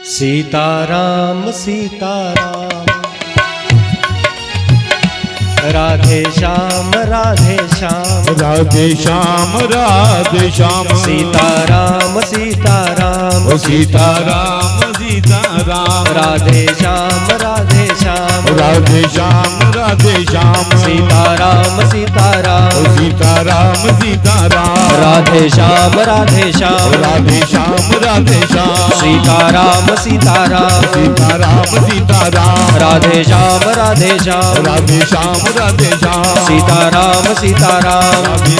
सीताराम सीताराम राधे श्याम राधे श्याम राधे श्याम राधे श्याम सीताराम सीताराम सीताराम सीताराम राधे श्याम राधे श्याम राधे श्याम राधे श्याम सीताराम सीताराम सीताराम सीताराम राधे श्याम राधे श्याम राधे श्याम राधे श्याम सीताराम सीताराम सीताराम सीताराम राधे श्याम राधे श्याम राधे श्याम राधे श्याम सीताराम सीताराम राधे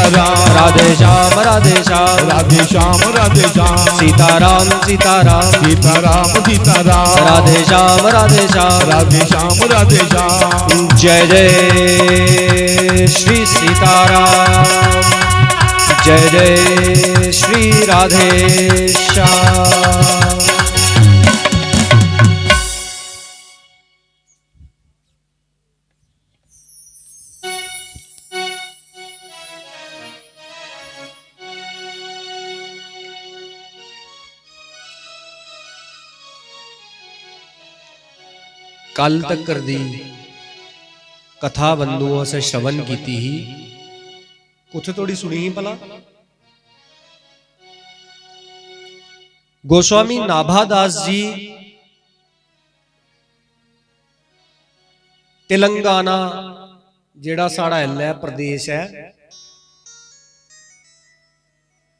श्याम राधे श्याम राधे श्याम राधे श्याम राधे श्याम सीताराम सीताराम सीताराम सीताराम राधे श्याम राधे श्याम राधे श्याम राधे श्याम जय जय श्री सीताराम जय जय श्री राधे श्याम। कल तक दी कथा बंधुओं से श्रवण की ही कुछ थोड़ी सुनी ही भला। गोस्वामी नाभादास जी तेलंगाना जेड़ा साड़ा है प्रदेश है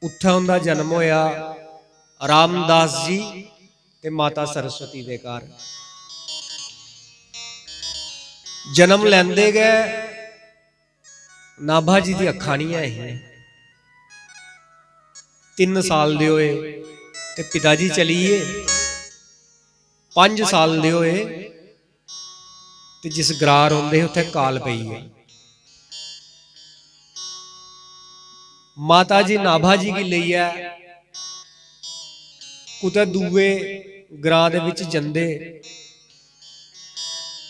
उत्थे उनका जन्म होया रामदास जी ते माता सरस्वती दे घर। जन्म लैंदे गए नाभा जी दी अखां नहीं आई। 3 साल दे होए ते पिताजी चलीए 5 साल दे होए ते जिस ग्रां रोंदे उत्थे काल पई है। माता जी नाभा जी की लईए कुते दूए ग्रां दे विच जंदे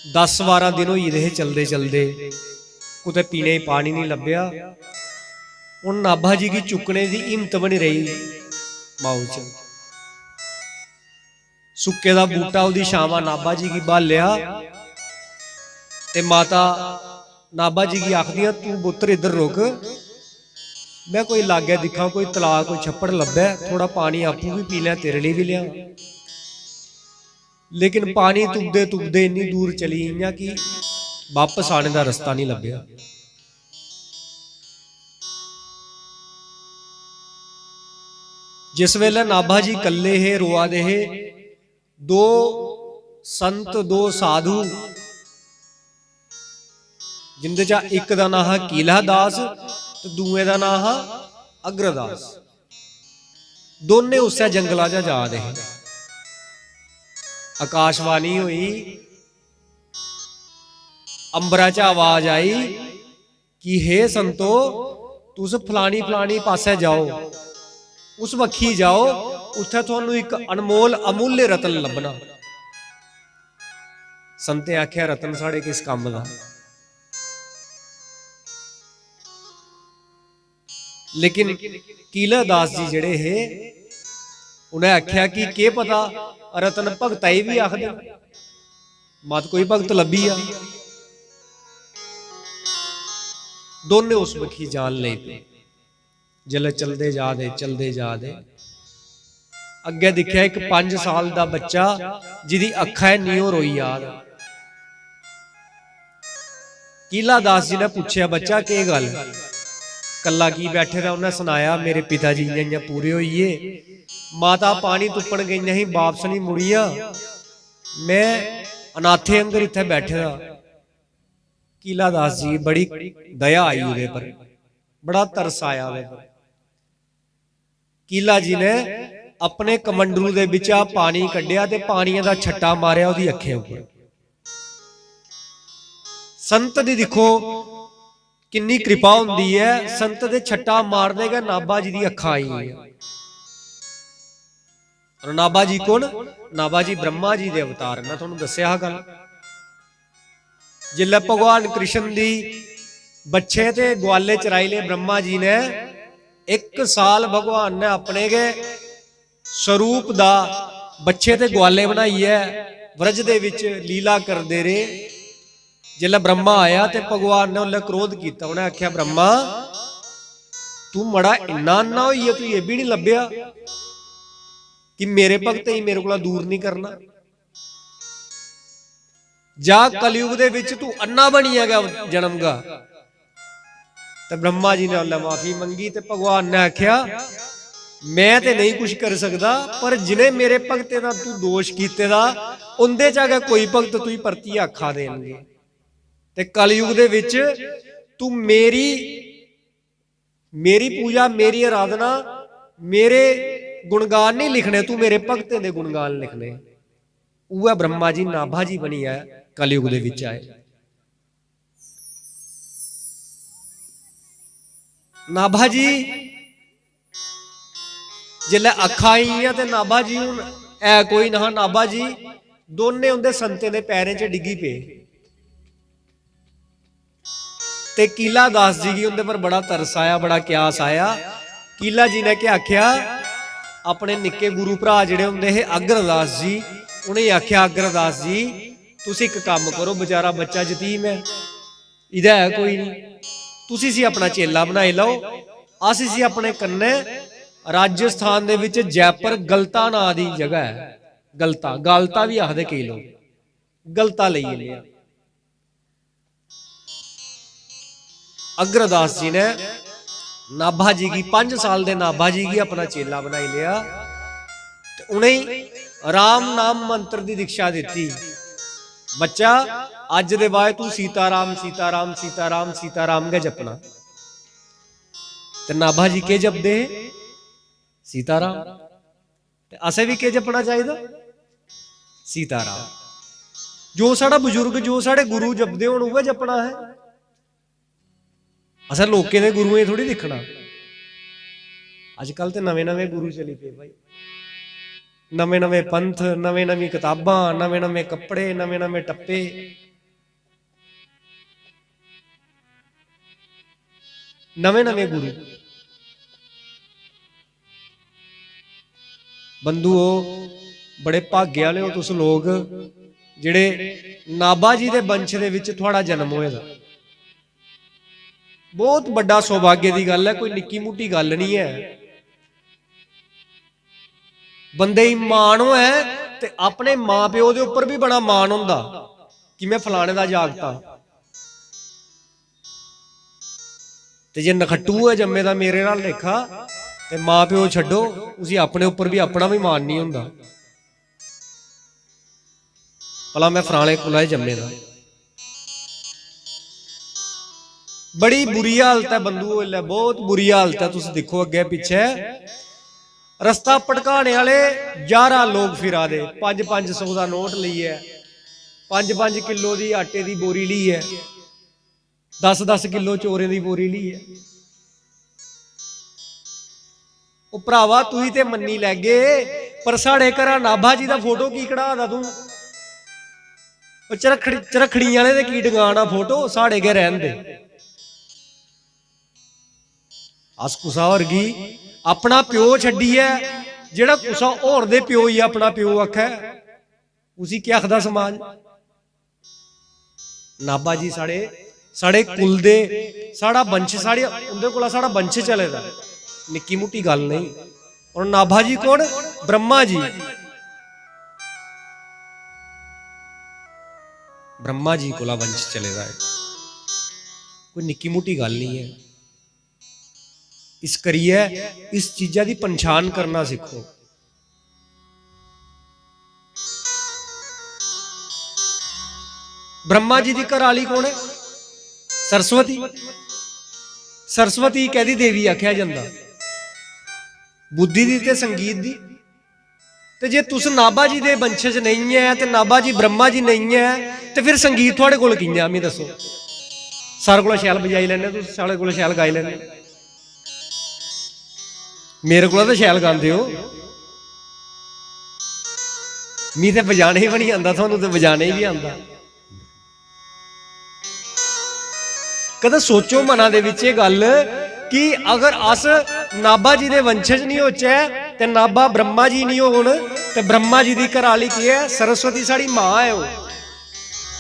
10-12 दिन होई रहे चलते चलते कुते पीने पानी नहीं लभ्या। हुण नाभा जी की चुकने की हिम्मत बनी रही माऊ च। सुक्के दा बूटा उदी छावां नाभा जी की बालिया ते माता नाभा जी की आखदियां तू पुत्तर इधर रुक मैं कोई लागे दिखा कोई तलाब कोई छप्पड़ लभे थोड़ा पानी आपू भी पी लिया तेरे लिए भी लिया। लेकिन पानी तुपदे तुपदे इन्नी दूर चली गई कि वापस आने का रास्ता नहीं लभ्या। जिस वेले नाभा जी कल्ले है रोआ दे है 2 संत 2 साधु जिंदे चा एक दा नाम है कीला दास ते दूए दा नाम है अग्रदास। दोने उस जंगला जा रहे हैं। आकाशवाणी हुई अंबरा च आवाज आई कि हे संतो तुस फलानी फलानी पासे जाओ उस वक्खी जाओ उत्थे तुहानू एक अनमोल अमूल्य रतन लभना। संते आख्या रतन साढ़े किस काम दा। लेकिन कीला दास जी जड़े है उन्हें आख्या कि के पता रतन भगत ही भी आखदे मत कोई भगत लभी आ। दोने उस वखी जान ले पे जल्द चलते जा दे अगे दिखा एक 5 साल का बच्चा जिदी अखा नीओ रोई याद। कीला दास जी ने पूछया बच्चा के गल कला की बैठे था। उन्हें सुनाया मेरे पिताजी इं पूरे होइए माता पानी तुपन गई नहीं वापस नहीं मुड़िया मैं अनाथे अंगर इत्थे बैठे था। कीला दास जी बड़ी दया आई उहदे पर बड़ा तरस आया उहदे पर। कीला जी ने अपने कमंडलू दे विचा पानी कढ़िया ते पानी दा छट्टा मारिया उहदी अखें उपर। संत दी दिखो किन्नी कृपा हुंदी है। संत दे छट्टा मारने गए नाभा जी दी अखां आई है। और नाभा जी कौन? नाभा जी ब्रह्मा जी दे अवतार। मैं तुहानू दस्सिया गल जिल्ले भगवान कृष्ण दी बच्चे ते ग्वाले चराई ले ब्रह्मा जी ने 1 साल भगवान ने अपने के स्वरूप दा बच्चे ते ग्वाले बनाई है व्रज दे विच लीला करदे रहे। जिल्लै ब्रह्मा आया ते भगवान ने उल्ले क्रोध किया, उन्हें आख्या ब्रह्मा तू मड़ा इन्ना अन्ना होई है, तू ये भी नहीं लभ्या कि मेरे भगत ही मेरे को दूर नहीं करना। जा कलयुग दे विच तू अन्ना बनी गया जन्मगा। ते ब्रह्मा जी ने उल्ले माफी मंगी ते भगवान ने आख्या मैं ते नहीं कुछ कर सकता, पर जिन्हें मेरे भगते दा तू दोष कीते दा उंदे च अगर कोई भगत तू ही परती आखा देणगे। ते कलयुग दे विच तू मेरी पूजा, मेरी आराधना, मेरे गुणगान नहीं लिखने, तू मेरे भगतें दे गुणगान लिखने। वह ब्रह्मा जी नाभा जी बनी है कलयुग दे विच आए। नाभा जी जिल्लै अखा आईयां ते नाभा जी हुण है कोई ना, नाभा जी दोने उंदे संतें दे पैरें च डिग्गी पे। ते कीला दास जी की उनके पर बड़ा तरस आया, बड़ा क्यास आया। कीला जी ने क्या आख्या, अपने निक्के गुरु भरा जिहड़े हुंदे हे अग्रदास जी, उन्हें आख्या अग्रदास जी तुसीं इक काम करो, बेचारा बच्चा यतीम है, इहदा है कोई नहीं, तुसीं इसी अपना चेला बनाई लो। अस इसी अपने कन्ने राजस्थान दे विच जयपुर गलता नां दी जगह है, गलता गालता भी आखदे कई लोग, गलता लई लिया। अग्रदास जी ने नाभा जी की 5 साल दे नाभा जी की अपना चेला बनाई लिया। उन्हें राम नाम मंत्र की दीक्षा दी। बच्चा अज दे बाद तू सीताराम सीताराम सीताराम सीताराम के जपना। ते नाभा जी के जपदे सीताराम, असें भी के जपना चाहिए सीताराम। जो साडा बुजुर्ग जो साडे गुरु जपदे होण उह जपना है। असें लोकें दे गुरुएं थोड़ी दिखना। अजकल तो नवे नवे गुरु चली पे भाई, नवे नवे पंथ, नवे नवी किताबां, नवे नवे कपड़े, नवे नवे टप्पे। नवे नवे गुरु। बंधुओ बड़े भाग्य वाले हो तुस लोग जिहड़े नाभा जी दे वंश दे विच तुहाड़ा जन्म होएगा। बहुत बड़ा सौभाग्य की गल है, कोई निक्की मुट्टी गल नहीं है। बंदे ही मान है ते अपने मां प्यो दे उपर भी बड़ा मान हुंदा कि मैं फलाने दा जागता। ते जे नखट्टू है जम्मे दा मेरे नाल लेखा ते मां प्यो छड्डो, उसी अपने उपर भी अपना भी मान नहीं हुंदा। भला मैं फलाने कुला जम्मे दा। बड़ी बुरी हालत है बंधुओ, बहुत बुरी हालत है। तुस देखो अगे पिछे रस्ता भटकाने वाले 11 लोग फिरा दे, 500 का नोट ली है, 5 किलो की आटे की बोरी ली है, 10 किलो चोरे की बोरी ली है। ਉਹ ਭਰਾਵਾ ਤੁਸੀਂ ਤੇ ਮੰਨੀ ਲੈ ਗਏ, ਪਰ ਸਾਡੇ ਘਰਾਂ ਨਾਭਾ ਜੀ ਦਾ ਫੋਟੋ ਕੀ ਕਢਾਦਾ ਤੂੰ? ਉਹ ਚਰਖੜੀ ਵਾਲੇ ਦੇ ਕੀ ਡਗਾਣਾ ਫੋਟੋ, ਸਾਡੇ ਘਰ ਰਹਿਣ ਦੇ। ਅਸ ਕੁਸਾ ਵਰਗੀ अपना प्यो छड्डी है, जेड़ा कुसा होर दे प्यो ही अपना प्यो आखै, उसी क्या आखदा समाज? नाभा जी साढ़े कुल दे, साड़ा वंश, साढ़े उंदे कोला साड़ा वंश चलेदा, निक्की मुट्टी गल नहीं। और नाभा जी कौन? ब्रह्मा जी। ब्रह्मा जी कोला वंश चलेदा है, कोई निक्की मुट्टी गल नहीं है। इस करिए इस चीजा की पहचान करना सीखो। ब्रह्मा जी की घरवाली कौन है? सरस्वती। सरस्वती कहदी देवी आख्या जाता, बुद्धि दी ते संगीत दी। ते जे तुस नाभा जी दे वंशज नहीं है ते नाभा जी ब्रह्मा जी नहीं है ते फिर संगीत थोड़े कोल कियां? मैं दसो, सारे कोल शैल बजाई लैने, तुस सारे कोल शैल गाई लैने, मेरे को तो शैल गाते हो। मी तो बजाने भी नहीं आता, थानू तो बजाने भी आता। कदे सोचो मना दे विच ये गल कि अगर अस नाभा जी दे वंशज नहीं होचे ते नाभा ब्रह्मा जी नहीं होण ते ब्रह्मा जी की घराली की है सरस्वती साड़ी मां है वो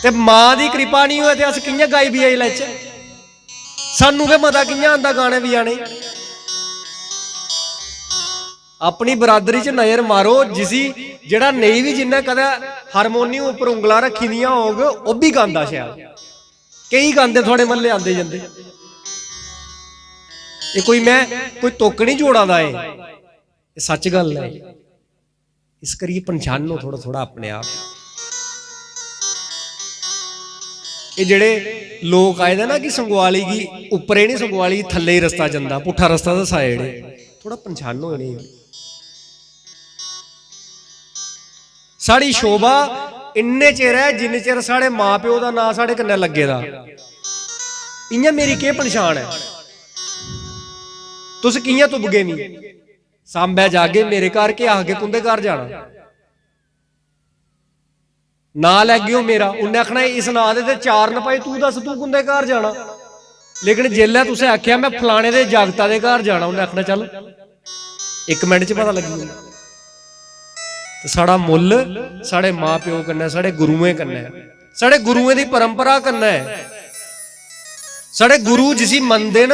ते मां की कृपा नहीं होए ते अस कियां गाई भी आई लैचे सानू के मता कियां आंदा गाने बजाने अपनी बरादरी च नजर मारो जिसी जेड़ा नहीं भी जिन्हें कदा हारमोनियम उपर उंगलां रखी दियां होग वह भी गांदा शायद कई गांदे थोड़े महल्ले आंदे जंदे ये कोई मैं कोई तुक नहीं जोड़ा दा है सच गल है इस करिए पहचानो थोड़ा थोड़ा अपने आप ये जेड़े लोग आए ना कि संगवाली की उपरे नहीं संगवाली थल्ले ही रस्ता जांदा पुट्ठा रस्ता दसाए जेड़े थोड़ा पहचानो इन्हें साड़ी शोभा इन्ने चिर है जिन्ने चिर साढ़े मां प्यो का नां साढ़े कन्ने लगे दा इयां मेरी के पहचान है तुस कियां तुबगे नहीं सांबे जागे मेरे घर के आके कुंदे घर जाना ना लैगे मेरा उन्हें आखना इस ना दे चार न पाई तू दस तू कुंदे घर जाना लेकिन जेल्लै तुसें आख्या मैं फलाने दे जागता दे घर जाना उन्हें आखना चल एक मिनट च पता लगी तो साड़ा मुल साढ़े मां प्यो कन्नै साढ़े गुरुएं कन्नै साढ़े गुरुएं दी परंपरा कन्नै साढ़े गुरु जिसी मनदे न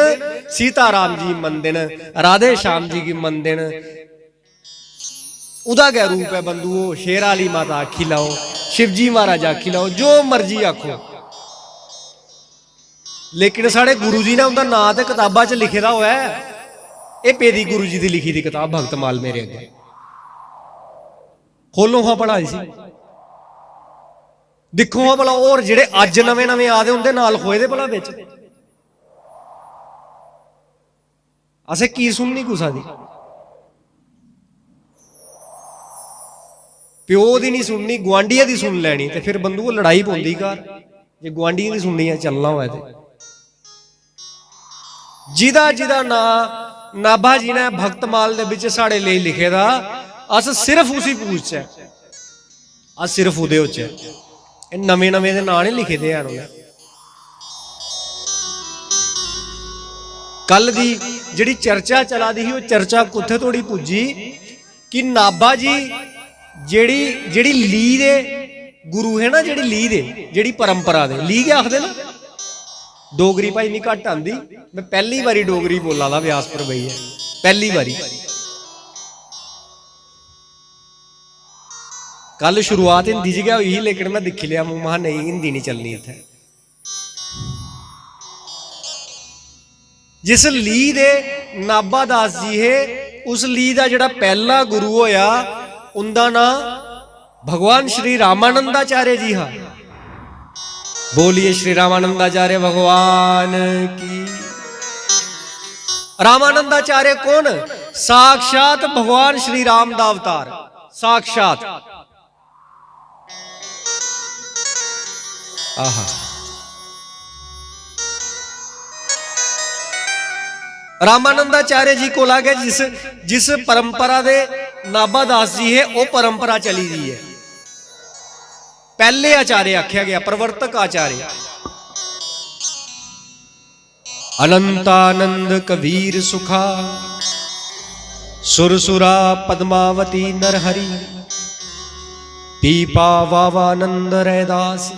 सीताराम जी मनदे न राधे श्याम जी की मनदे न उदा क्या रूप है बंधुओ शेर आली माता आखी लाओ शिवजी महाराज आखी लाओ जो मर्जी आखो लेकिन साढ़े गुरु जी ने उनका नां तो किताबा च लिखे दा होया है ये पेदी गुरु जी की लिखी दी किताब भगतमाल मेरे अगे खोलो हाँ भला इसी दिखो हाँ भला और जेड़े अज नवे नवे आदे उनके नाल खोए दे भला बिच असें की सुननी कुसा दी प्यो दी नहीं सुननी गुआंढिया दी सुन लैनी ते फिर बंधु लड़ाई पौंदी घर जे गुआंढिया दी सुननी है चलना होए ते जिदा जिदा ना नाभा जी ने भगतमाल दे विच साढ़े लिए लिखे दा अस सिर्फ उसी पूछ अस सिर्फ उदे नवे नवे दे नां नहीं लिखे दे हैं कल दी जिहड़ी चर्चा चला दी वो चर्चा कुत्थे तोड़ी पुजी कि नाभा जी जेड़ी जेड़ी ली दे गुरु है ना जेड़ी ली दे जेड़ी परंपरा दे ली क्या आखदे ना डोगरी भाई नहीं घट आंदी मैं पहली बारी डोगरी बोला दा व्यासपुर बई है पहली बारी कल शुरुआत हिंदी च गया हुई लेकिन मैं दिखी लिया महा नहीं हिंदी नहीं चलनी इत्थे जिस ली दे नाभा दास जी है उस ली दा जिहड़ा पहला गुरु होया उनका नाम भगवान श्री रामानंदाचार्य जी हा बोलिए श्री रामानंदाचार्य भगवान की रामानंदाचार्य कौन साक्षात भगवान श्री राम दा अवतार साक्षात आहा रामानंदाचार्य जी को लागे जिस परंपरा दे नाभा दास जी है वो परंपरा चली दी है पहले आचार्य आख्या गया प्रवर्तक आचार्य अनंतानंद कबीर सुखा सुरसुरा पद्मावती नरहरि पीपा वावानंद रैदास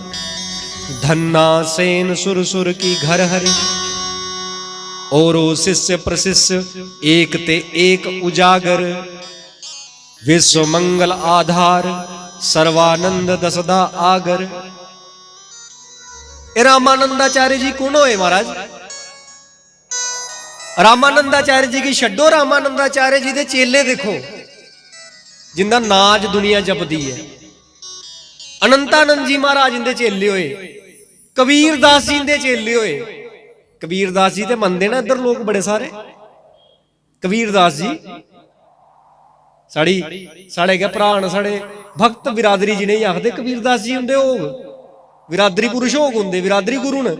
धन्ना सेन सुरसुर की घर हरि औरो शिष्य प्रशिष्य एक ते एक उजागर विश्व मंगल आधार सर्वानंद दसदा आगर। रामानंदाचार्य जी कौन होए महाराज? रामानंदाचार्य जी की छड्डो, रामानंदाचार्य जी दे चेले देखो जिंदा नाज दुनिया जपदी है। अनंतानंद जी महाराज इंदे चेले होए, कबीर दास जी इंदे चेले होए। कबीर दास जी ते मनदे ना इधर लोग बड़े सारे। कबीर दास जी साढ़े क्या भरा न, साढ़े भक्त बिरादरी जी नहीं आखते कबीर दास जी होंगे होग, बिरादरी पुरुष होग होंगे, बिरादरी गुरु ने।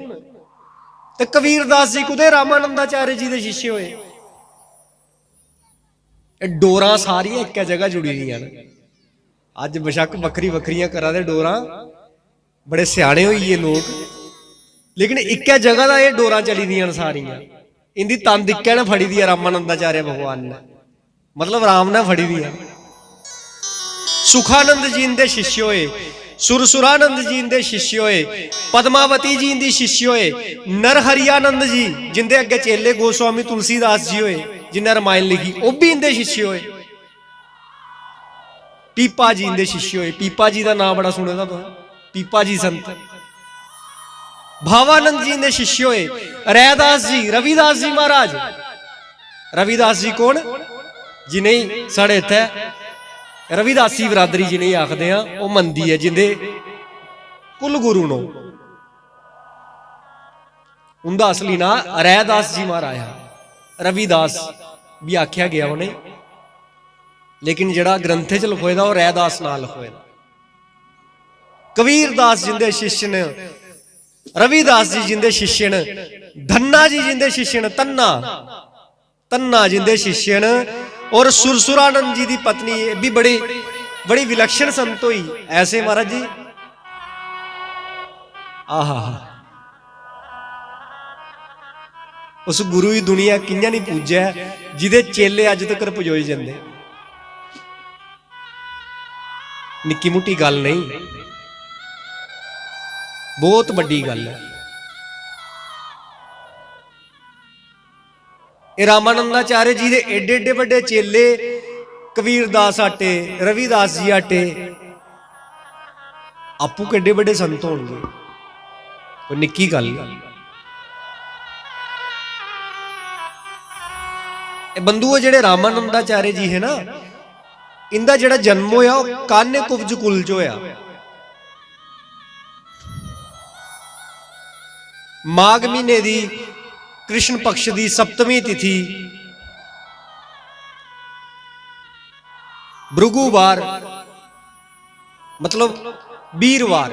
ते कबीर दास जी कुदे रामानंदाचार्य जी के शिष्य होए। डोरा सारियां एक जगह जुड़ी हुई न। अज बेशक बखरी बखरियां करा दे डोरा, बड़े सियाने होइए लोग, लेकिन एक जगह का ये डोरा चली दियां सारियां। इनकी तंद इक्कै ने फड़ी दी है रामानंदाचार्य भगवान ने, मतलब राम ने फड़ी दी है। सुखानंद जी दे शिष्य होए, सुरसुरानंद जी दे शिष्य होए, पद्मावती जी दी शिष्य होए, नरहरियानंद जी जिंदे अगे चेले गोस्वामी तुलसीदास जी होए जिन्हें रामायण लिखी, वह भी इनके शिष्य होए। पीपा जी दे शिष्य होए, पीपा जी का नाम बड़ा सुने दा तुहां, पीपा जी संत। भावानंद जी दे शिष्य होए, रैदास जी, रविदास जी महाराज। रविदास जी कौन? जिन्हें साढ़े इत्थे रविदासी बरादरी जिन्हें आखते हैं, वह मनती है जिंदे कुल गुरु नो। उनका असली नाम रैदास जी महाराज है, रविदास भी आख्या गया उन्हें, लेकिन जड़ा ग्रंथे च लिखोए दा वह रैदास नाल लिखोए दा। कबीरदास जिंदे शिष्य ने, रविदास जी जिंदे शिष्य ने, धन्ना जी जिंदे शिष्य ने, तन्ना तन्ना जिंदे शिष्य ने, और सुरसुरानंद जी की पत्नी भी बड़ी बड़ी विलक्षण संत हुई। ऐसे महाराज जी आहा, उस गुरु की दुनिया कियां नहीं पूजा जिदे चेले अज तक पुजोए जाते। निक्की मुट्टी गल नहीं, बहुत बड़ी गल है। रामानंदाचार्य जी दे एडे एडे बड़े चेले, कबीरदास आटे, रविदास जी आटे, आपू केडे बड़े संत होंगे, कोई निक्की गल। बंधुओं जेड़े रामानंदाचार्य जी है ना, इनका जेड़ा जन्म होया कान्य कुब्ज कुल च होया। माघ महीने दी कृष्ण पक्ष की सप्तमी तिथि भृगुवार मतलब वीरवार,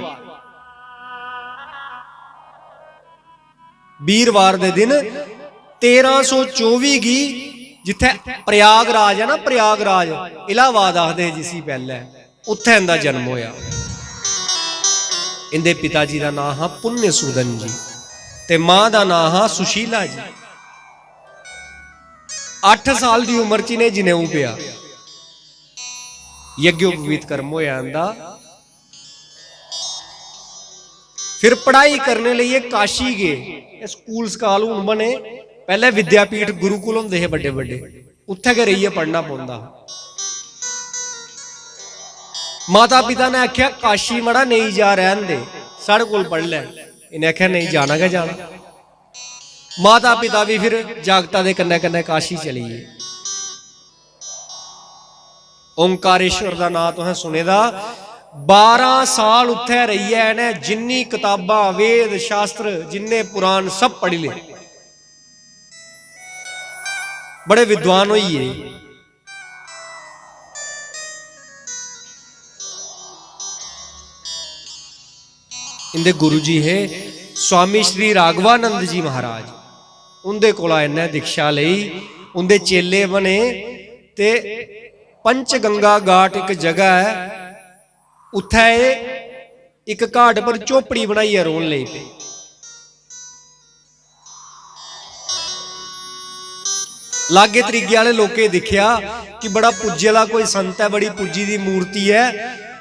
वीरवार दे दिन 1324 की जिथे प्रयागराज है ना, प्रयागराज इलाहाबाद आखदे जिसी पहले, उत्थे इनका जन्म होया। इनके पिता जी का नाम है पुण्य सूदन जी ते मां का नाम है सुशीला जी। 8 साल की उम्र च इन्हें जनेऊ पिया, यज्ञोपवीत कर्म होया इनका। फिर पढ़ाई करने लिए काशी गए, स्कूल स्काल हुण बने, पहले विद्यापीठ गुरुकुल होंदे हे बड़े बड़े, उत्थे गए रहिए पढ़ना पौंदा। माता पिता ने आख्या काशी मड़ा नहीं जा, रहन दे, साढ़े कोल पढ़ लै। इन्हें आख्या नहीं जाना क्या जाना। माता पिता भी फिर जागता दे कन्ने कन्ने काशी चली गए। ओंकारेश्वर का नाम तुसें सुने दा, 12 साल उत्थे रही है इन्हें, जिन्नी किताबां वेद शास्त्र जिन्ने पुराण सब पढ़ी ले, बड़े विद्वान होइए। इनके गुरु जी है स्वामी श्री राघवानंद जी महाराज, उनके कोला इन्हें दीक्षा लई, उनके चेले बने। ते पंचगंगा घाट एक जगह है, उत्थे एक घाट पर झोपड़ी बनाई रोन लई पे। लागे त्रिगे वाले लोके दिखिया कि बड़ा पूजे वाला कोई संत है, बड़ी पूजी दी मूर्ति है,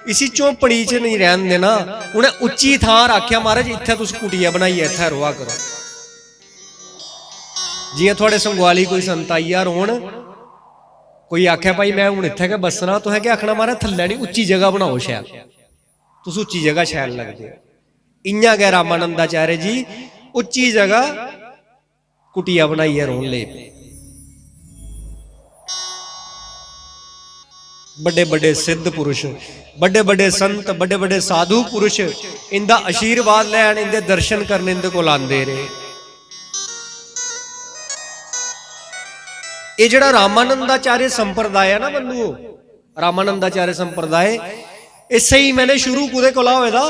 इसी झोपड़ी च नहीं रहन देना। उन्हें उच्ची थां रखिया, महाराज इत्थे तुस कुटिया बनाई है, इत्थे रोआ करो। जियां थोड़े संगवाली कोई संत आई आ रोन, कोई आख्या भाई मैं हूं इत्थे के बसना, तुसें क्या आखना महाराज थल्ले नहीं उच्ची जगह बनाओ, शैल तुस उच्ची जगह शैल लगदे हो। इयां गै रामानंदाचार्य जी उच्ची जगह कुटिया बनाई है रोन ले पे। बड़े बड़े सिद्ध पुरुष, बड़े बड़े संत, बड़े बड़े साधु पुरुष इनका आशीर्वाद लैन, इनके दर्शन करने इनके कोल आंदे रहे। ये जड़ा रामानंदाचार्य संप्रदाय है ना बंधुओं, रामानंदाचार्य संप्रदाय ये सही मैंने शुरू कुदे कोला होए दा,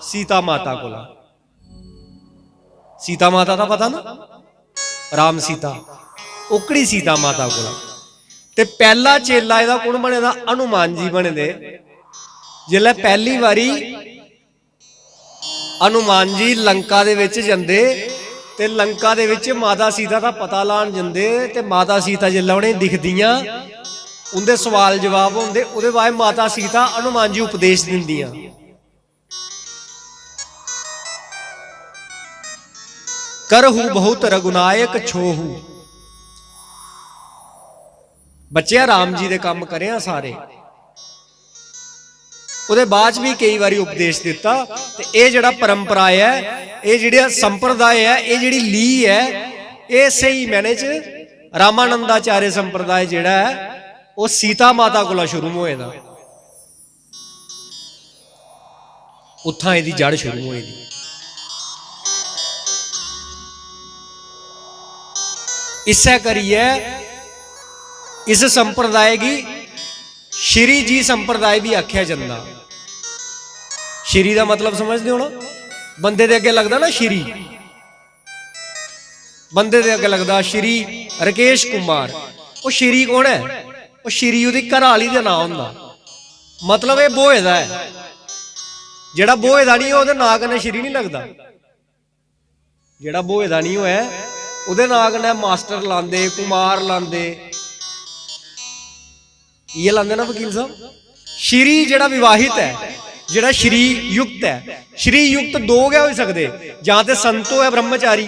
सीता माता कोला। सीता माता का पता ना, राम सीता, ओकड़ी सीता माता कोला। ते पहला चेला इहदा कौन बने दा? हनुमान जी बने दे। जिसले पहली बारी हनुमान जी लंका दे विच जंदे ते लंका दे विच माता सीता का पता लान जंदे, ते माता सीता जिसले उन्हें दिखदियां उनके सवाल जवाब होंगे। उहदे बाद माता सीता हनुमान जी उपदेश दिंदियां। करहु बहुत रघुनायक छोहू। बच्चे राम जी दे काम करे सारे। उहदे बाद भी कई बारी उपदेश दिता। ते ये जिहड़ा परंपरा है, ये जिहड़ा संप्रदाय है, ये जिहड़ी ली है, ये सही मैने च रामानंदाचार्य संप्रदाय जिहड़ा है वो सीता माता कोला शुरू होए दा। उत्थां इहदी जड़ शुरू होई दी। इसे करिए इस संप्रदाय की श्री जी संप्रदाय भी आख्या जाता। श्री का मतलब समझते हो ना, बंदे दे अगे लगता ना श्री, बंदे दे अगे लगता श्री राकेश कुमार। वो श्री कौन है? वो श्री उसकी घरवाली का नाम होंदा। मतलब ये बोहे दा है। जेड़ा बोहे दा नहीं है नां कन्नै श्री नहीं लगता। जेड़ा बोहे दा नहीं है उहदे नां कन्नै मास्टर लांदे, कुमार लांदे, ये लांदे ना वकील साहब। श्री जेड़ा विवाहित है, जेड़ा श्री युक्त है, श्री युक्त दो क्या हो सकते, जां ते संतो है ब्रह्मचारी,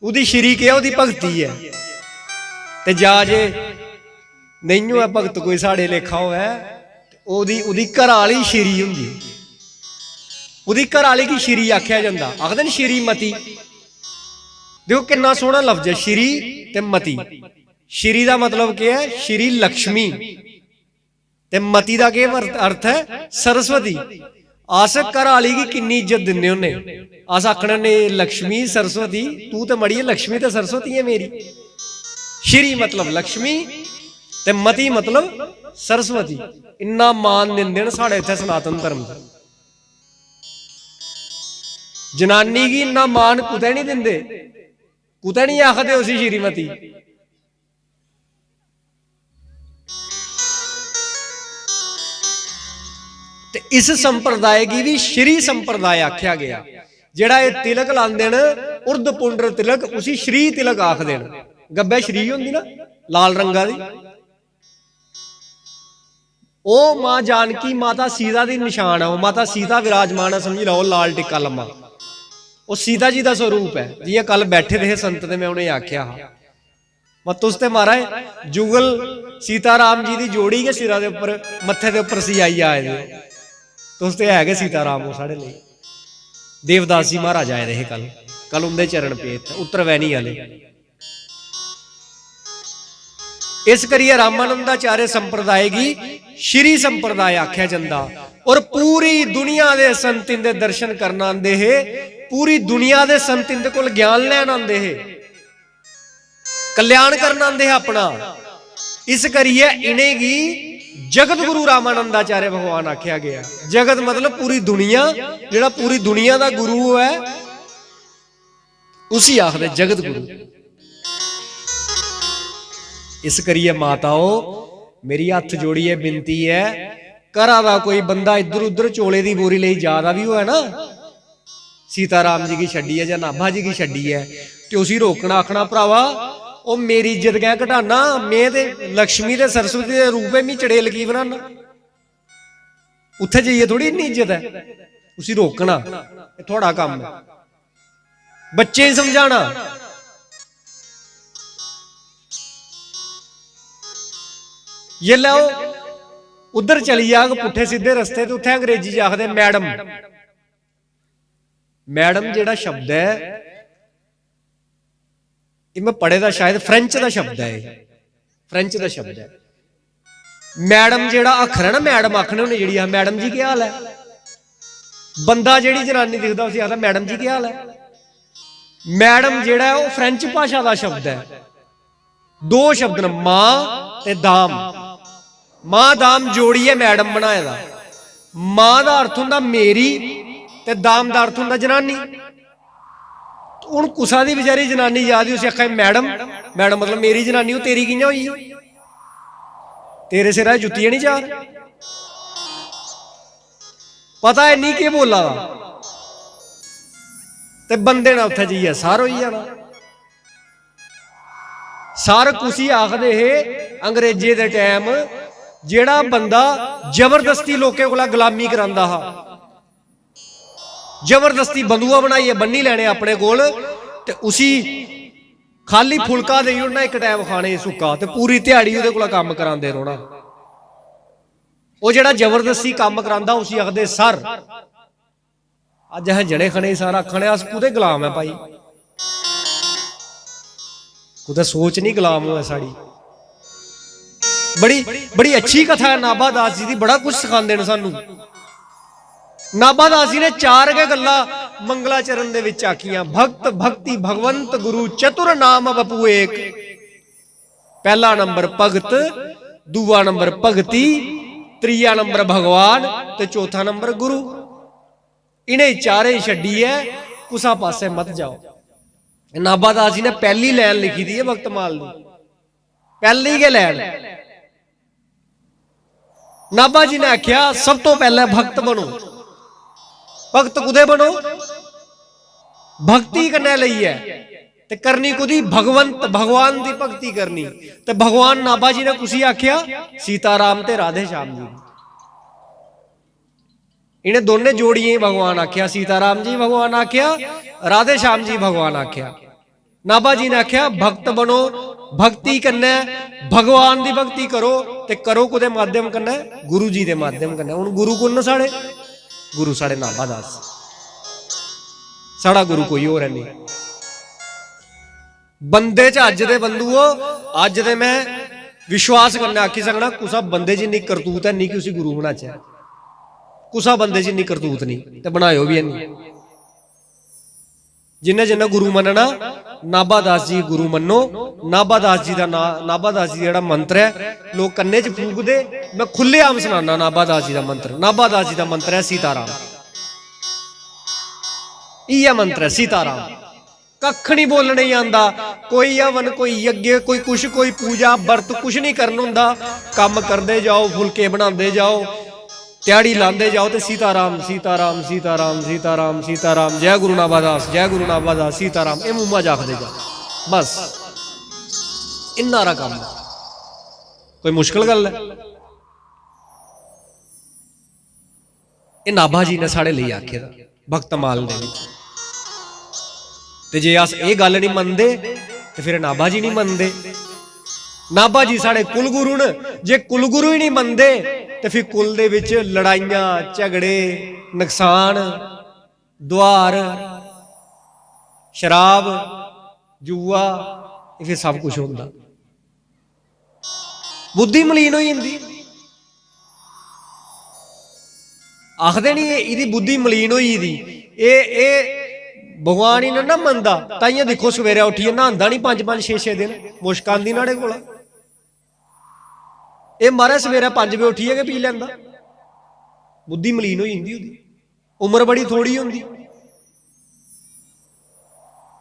उहदी श्री क्या उहदी भगती है, ते जा जे नहीं है भगत कोई साढ़े लेखा होवे, उहदी उहदी घरवाली श्री हुंदी। उहदी घरवाली की श्री आख्या जांदा। आखदे न श्रीमती। देखो कितना सोहना लफ्ज है श्री ते मती। श्री का मतलब क्या है? श्री लक्ष्मी। ते मती का क्या अर्थ है? सरस्वती। अस घरवाली की किन्नी इज्जत दिंदे होने। अस आखने ने लक्ष्मी सरस्वती, तू तो मड़ी लक्ष्मी तो सरस्वती है मेरी। श्री मतलब लक्ष्मी ते मती मतलब सरस्वती। इन्ना मान दिंदे साढ़े इत्थे सनातन धर्म। जनानी की इन्ना मान कुतै नहीं दिंदे, कुतै नहीं आखदे उसी श्रीमती। ते इस संप्रदाय की भी श्री संप्रदाय आख्या गया। जेड़ा ये तिलक लांदे न उर्द पुंडर तिलक, उसी श्री तिलक आखदे न। गब्बे श्री होंदी ना लाल रंगा दी, ओ मां जानकी माता सीता दी निशान है। माता सीता विराजमान है, समझी लो लाल टिक्का लम्मा, वो सीता जी का स्वरूप है। जियां कल बैठे रहे संत ने, मैं उन्हें आख्या मत तुस ते महाराज जुगल सीता राम जी की जोड़ी के सिरा के उपर मत्थे के उपर सियाई आए दे, तुस ते है सीता राम हो साढ़े लिए। देवदास जी महाराज आए रहे कल, कल उनके चरण पे उत्तरवैनी वाले। इस करिए रामानंदाचार्य संप्रदाय की श्री संप्रदाय आख्या जाता। और पूरी दुनिया के संत इनके दर्शन करना आते है, पूरी दुनिया के संत इनके कोल ज्ञान लैन आते है, कल्याण करना आते है अपना। इस करिए इन्हें की जगत गुरु रामानंदाचार्य भगवान आख्या गया। जगत मतलब पूरी दुनिया, जेड़ा पूरी दुनिया का गुरु है उसी आखदे जगत गुरु। इस करिए माताओ मेरी हथ जोड़िए बिनती है, घरा दा कोई बंदा इधर उधर चोले की बोरी ले जादा भी हो है ना, सीताराम जी की छड़ी है या नाभा जी की छड़ी है, तो उसी रोकना आखना भरावा ओ मेरी इज्जत क्या घटाना, मैं ते लक्ष्मी ते सरस्वती के रूप में चड़ेल की बनाना, उत्थे जाइए थोड़ी इन्नी इज्जत है। उसी रोकना थोड़ा काम है, बच्चे ही समझाना। ये लो उधर चली जाग पुठे सीधे रस्ते, तो उत्थे अंग्रेजी च आखदे मैडम। मैडम जेड़ा शब्द है ये मैं पढ़े दा शायद फ्रेंच का शब्द है, फ्रेंच का शब्द है। मैडम जेड़ा अखर है ना, मैडम आखने होने जी, मैडम जी क्या हाल है। बंदा जेड़ी जनानी दिखदा उसी आखदा मैडम जी क्या हाल है। मैडम जेड़ा है वो फ्रेंच भाषा का शब्द है। दो शब्द न मां ते दाम, मां दाम जोड़िए मैडम बनाए दा। मां का अर्थ होंदा मेरी ते दाम का अर्थ होंदा जनानी। हूं कुसा दी बेचारी जनानी याद ही उसे आखा मैडम, मैडम मतलब मेरी जनानी, वो तेरी कियां होई, तेरे सिर जुत्तियां नहीं चार, पता है नहीं के बोला ते बंदे ना उत्थे जाइए सार हो जाना। सर कुसी आखदे है अंग्रेजे दे टाइम जेड़ा बंदा जबरदस्ती लोकें कोला गुलामी करांदा हा, जबरदस्ती बंदूआ बनाइए बन्नी लैने अपने कोल ते उसी खाली फुलका देई ओड़ना एक टाइम खाने सुक्का ते पूरी ध्याड़ी उहदे कोला कम्म करांदे रौहना। वो जेड़ा जबरदस्ती काम करांदा उसी आखदे सर। अज अस जड़े खने सारा आखने अस कुदे गुलाम है भाई, कुदे सोच नहीं गुलाम हुआ साड़ी। बड़ी बड़ी अच्छी कथा है नाभा दास जी की, बड़ा कुछ सिखाते हैं सानू। नाभा दास जी ने 4 के गल्ला मंगलाचरण दे विच आखियां। भक्त भक्ति भगवंत गुरु चतुर नाम बपू एक। पहला नंबर भगत, दूआ नंबर भगती, त्रीया नंबर भगवान ते चौथा नंबर गुरु। इन्हें चारे छड्डी है, कुसा पासे मत जाओ। नाभा दास जी ने पहली लाइन लिखी दी है भक्तमाल दी, पहली के लाइन। नाभा जी ने आख्या सब तो पहले भक्त बनो। भक्त कुदे बनो? भक्ति करने लई है ते करनी कुदी भगवंत भगवान दी भक्ति करनी। ते भगवान नाभा जी ने कुसी आख्या? सीताराम ते राधे श्याम जी। इन्हें दोने जोड़िए भगवान आख्या, सीताराम जी भगवान आख्या, राधे श्याम जी भगवान आख्या। नाभा जी ने आख्या भक्त बनो, भक्ति करना, भगवान दी भक्ति करो ते करो कुदे माध्यम करना? गुरु जी दे माध्यम करना। हुण गुरु कुन साढ़े? गुरु साढ़े नाभा दास, साड़ा गुरु कोई होर नहीं। बंदे च अज दे बंधुओ, अज दे मैं विश्वास करना आखी सकना कुसा बंदे जिन्नी करतूत है नहीं कि उसी गुरु बनाचे। कुसा बंदे जिन्नी करतूत नहीं ते बनायो भी है नहीं। जिन्हें जिन्हें गुरु मनना, नाभा दास जी गुरु मनो। नाभा दास जी का नाभा दास जी का मंत्र है, लोग कन्ने च फूकदे, मैं खुले आम सुनाना नाभा दास जी का मंत्र। नाभा दास जी का मंत्र है सीताराम। इह मंत्र है सीताराम। कख नहीं बोलना ही आंदा, कोई हवन कोई यज्ञ कोई कुछ कोई पूजा बरत कुछ नहीं करना हुंदा। काम करते जाओ, फुलके बनाते जाओ, त्याड़ी लाते जाओ ते सीताराम सीताराम सीताराम सीताराम सीताराम, जय गुरु नाभा दास जय गुरु नाभा दास सीताराम, ये मुंह च आखदे जाओ। बस इन्ना काम है, कोई मुश्किल गल है? ये नाभा जी ने साढ़े लिए आखे दा भक्तमाल दे विच। ते जे अस ये गल नहीं मनदे ते फिर नाभा जी नहीं मनदे। नाभा जी साढ़े कुल गुरु ने, जे कुल गुरु ही नहीं मनदे ते फिर कुल दे विच लड़ाइयां झगड़े नुकसान द्वार शराब जुआ ये फिर सब कुछ होंदा। बुद्धि मलीन हो जाती। आखदे नहीं इहदी बुद्धि मलीन होई दी, ए भगवान ही ना मनदा। ताइयां देखो सवेरे उठिए नहांदा नहीं 5-5 6-6 दिन, मुश्क आंदी नाड़े कोल। ये मारा सवेरे 5 बजे उठिए के पी लैंदा। बुद्धि मलीन हो जाती, उम्र बड़ी थोड़ी होंदी।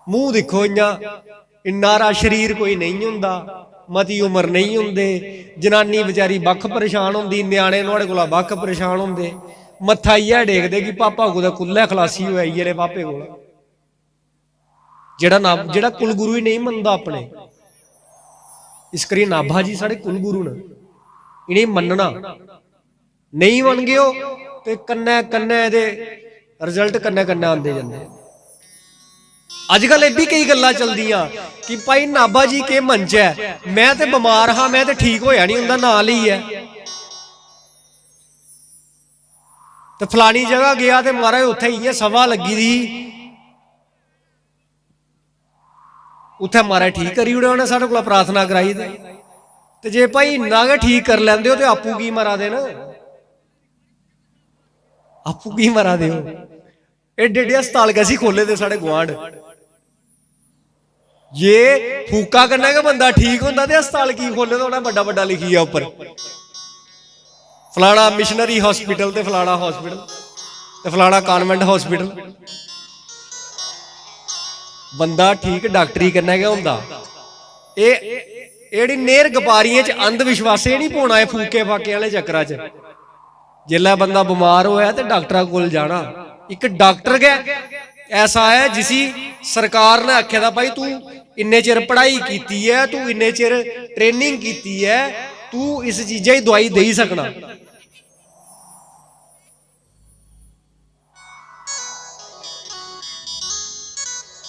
मूँह देखो इन्ना शरीर कोई नहीं हुंदा, मती उम्र नहीं हुंदे। जनानी बेचारी बख परेशान होंदी, न्याणे नुआड़े कोला बख परेशान होंदे। मत्था इयै टेकदे कि पापा कुदै कुल्लै खलासी होया इयै पापे कोल। जेड़ा कुल गुरु ही नहीं मनदा अपने। इस करियै नाभा जी साढ़े कुल गुरु ने, इन्हें मनना। नहीं मन गए हो तो कन्नै कन्नै दे रिजल्ट कन्नै कन्नै आंदे जंदे। अजकल भी कई गल्लां चलदियां कि भाई नाभा जी के मन च है, मैं तो बीमार हाँ, मैं तो ठीक होया नहीं, उनका नाम ही है। तो फलानी जगह गया तो महाराज उत्थे इ'यां सभा लगी दी, उत्थे महाराज ठीक करी ओड़े उन्हें, साढ़े कोल प्रार्थना कराई ते जे भाई इन्ना गै ठीक कर लैंदे हो तो आपू की मरा दे ना, आपू की मरा दे हो। एडे एडे अस्पताल कैसी खोले दे साढ़े गुआंढ। ये फूका करना के बंदा ठीक होंदा ते अस्पताल की खोले तो उन्हें बड़ा बड़ा लिखी है उपर, फलाना मिशनरी हॉस्पिटल ते फलाना हॉस्पिटल ते फलाना कॉन्वेंट हॉस्पिटल। बंदा ठीक डॉक्टरी करना गै होंदा। एड़ी नेर गपारियें च अंधविश्वास नहीं पौना है फूके फाके वाले चक्करा च। जिसलै बंदा बीमार होया तो डॉक्टर कोल जाना। एक डॉक्टर गै ऐसा है जिसी सरकार ने आख्या था भाई तू इन्ने चिर पढ़ाई की है, तू इन्ने चिर ट्रेनिंग की है, तू इस चीजा की दवाई दे सकना।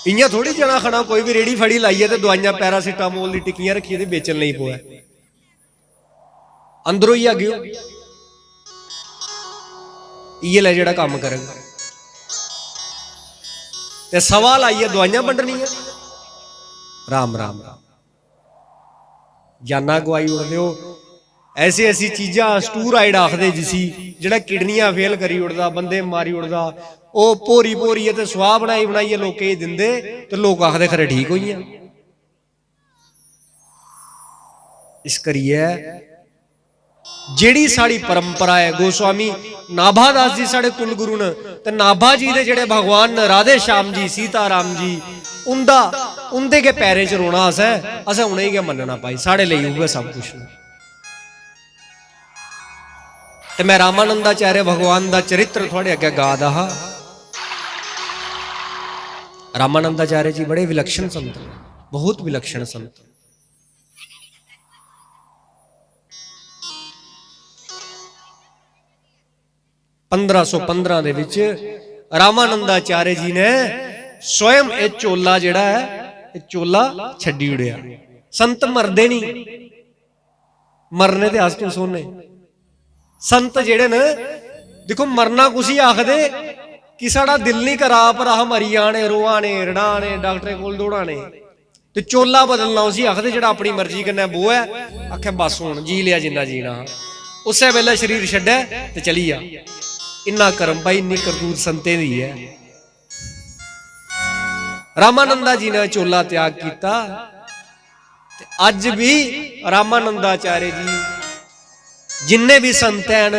इयां थोड़ी जना खाना कोई भी रेड़ी फड़ी लाइए तो दवाइयां पैरासीटामोल की टिक्कियां रखिए तो बेचन नहीं पोया, अंदरों ही आ गयो ये लै जेड़ा काम करेगा ते सवा लाइए दवाइयां बंडनियां। राम राम राम जाना गवाई उड़दे हो। ऐसी ऐसी चीज़ां स्टूराइड आखदे जिसी जेड़ा किडनियां फेल करी उड़दा, बंदे मारी उड़दा, वो भोरी भोरी ते सुआह बनाई बनाइए लोकें गी दिंदे ते लोग आखदे खरे ठीक होइयां। इस करिए जेड़ी साड़ी परंपरा है, गोस्वामी नाभादास जी साढ़े कुल गुरु ने, ते नाभा जी दे जेड़े भगवान ने राधे श्याम जी सीता राम जी उनदे के पैरे च रोना असें उन्हें गै मनना पाई, साढ़े लिए हुए सब कुछ। ते मैं रामानंदाचार्य भगवान का चरित्र थोड़े अगे गा दहा। रामानंदाचार्य जी बड़े विलक्षण संत, बहुत विलक्षण संत। पंद्रह 1515 दे विच रामानंदाचार्य जी ने स्वयं ये चोला जेड़ा है चोला छड्डी उड़िया। संत मरदे नहीं, मरने ते अस तू सोने। संत जेड़े ने देखो मरना कुछ आखदे कि साड़ा दिल नहीं करा पर अह मरी जाने, रोआने रड़ाने डॉक्टरे कोल दौड़ाने। ते चोला बदलना उसी आखदे जेड़ा अपनी मर्जी कन्नै बोए आखे बस हुण जी लिया जिन्ना जीना, उस वेले शरीर छड्डे ते चली जा। इन्ना कर्म भाई, इन्नी करतूत संतें दी है। रामानंदा जी ने चोला त्याग किया। अज भी रामानंदाचार्य जी जिन्ने भी संत हैं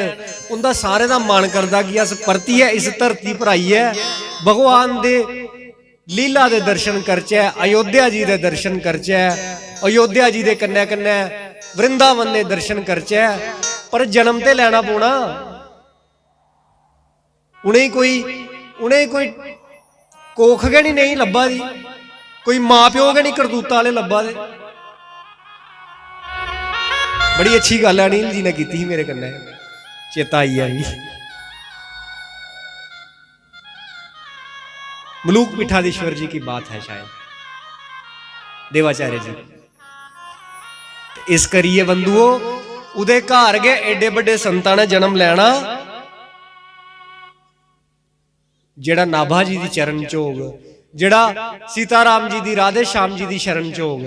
उनका सारे का मन करता कि अस परतिए इस धरती पर आइए, भगवान दे लीला दे दर्शन करचै, अयोध्या जी दे दर्शन करचै, अयोध्या जी दे कन्नै कन्नै वृंदावन दे दर्शन करचै। पर जन्म ते लैना पौना, उन्हें कोई कोख गै नहीं लब्भा दी, कोई मां प्यो गै नहीं करतूता वाले लब्भा दे। बड़ी अच्छी गल है अनिल जी ने की मेरे कन्नै, चेता आई है। मलूक पीठाधीश्वर जी की बात है शायद, देवाचार्य जी। इस करिए बंधुओं उदे घर गए एडे बड़े संतां ने जन्म लेना, जेड़ा नाभा जी दी चरण चोग, जेड़ा सीताराम जी दी राधे श्याम जी दी शरण चोग।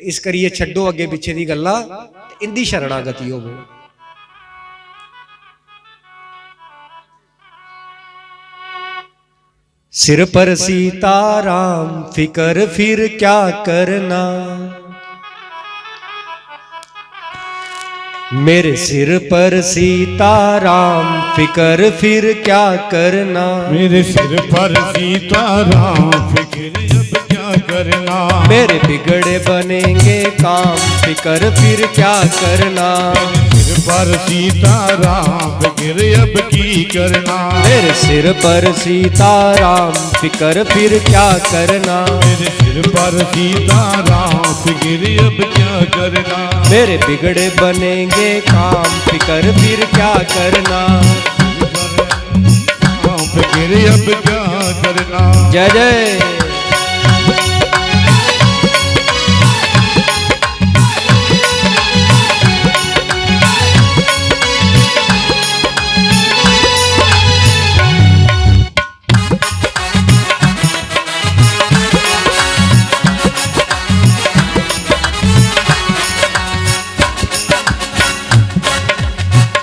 इस करिए छड्डो अगे पिछे दी गल्लां, इंदी शरणागति होवो। सिर पर सीताराम फिकर फिर क्या करना, मेरे सिर पर सीताराम फिकर फिर क्या करना, मेरे सिर पर सीताराम फिक्र अब क्या करना, मेरे बिगड़े बनेंगे काम फिकर फिर क्या करना, मेरे सिर पर सीताराम फिक्र अब की करना, मेरे सिर पर सीताराम फिकर फिर क्या करना, मेरे सिर पर सीताराम फिक्र अब क्या करना, मेरे बिगड़े बनेंगे काम फिकर फिर क्या करना, फिक्र अब क्या करना। जय जय।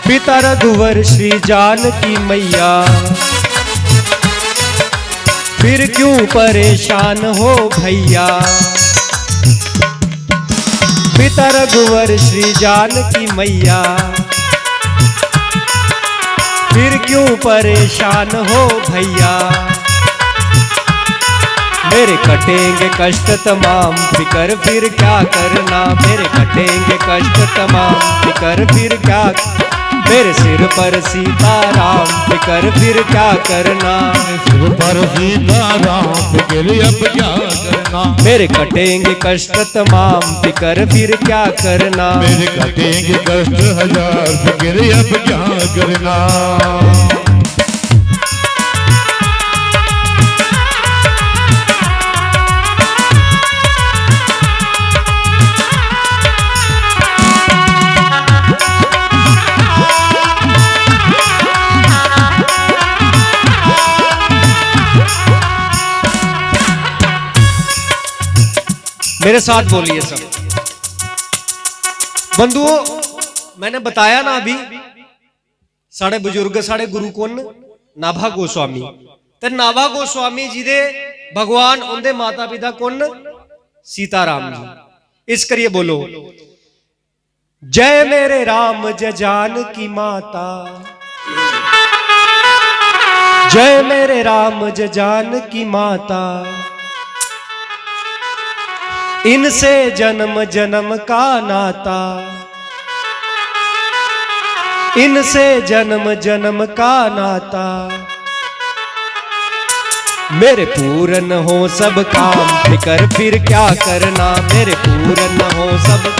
पिता रघुवर श्री जानकी मैया फिर क्यों परेशान हो भैया, पिता रघुवर श्री जानकी मैया फिर क्यों परेशान हो भैया, मेरे कटेंगे कष्ट तमाम फिकर फिर क्या करना, मेरे कटेंगे कष्ट तमाम फिकर फिर क्या मेरे सिर पर सीताराम फिकर फिर क्या करना, सिर पर सीताराम फिक्र अब क्या करना, मेरे कटेंगे कष्ट तमाम फिकर फिर क्या करना, मेरे कटेंगे कष्ट हजार फिक्र अब क्या करना। मेरे साथ बोलिए सब बंधुओं। मैंने बताया ना अभी साढ़े बुजुर्ग साढ़े गुरु कौन, नाभा गोस्वामी। ते नाभा गोस्वामी जी दे भगवान उनके माता पिता कौन, सीताराम जी। इस करिए बोलो जय मेरे राम जय जानकी माता, जय मेरे राम जय जानकी माता, इनसे जन्म जन्म का नाता, इनसे जन्म जन्म का नाता, मेरे पूरन हो सब काम फिकर फिर क्या करना, मेरे पूरन हो सब,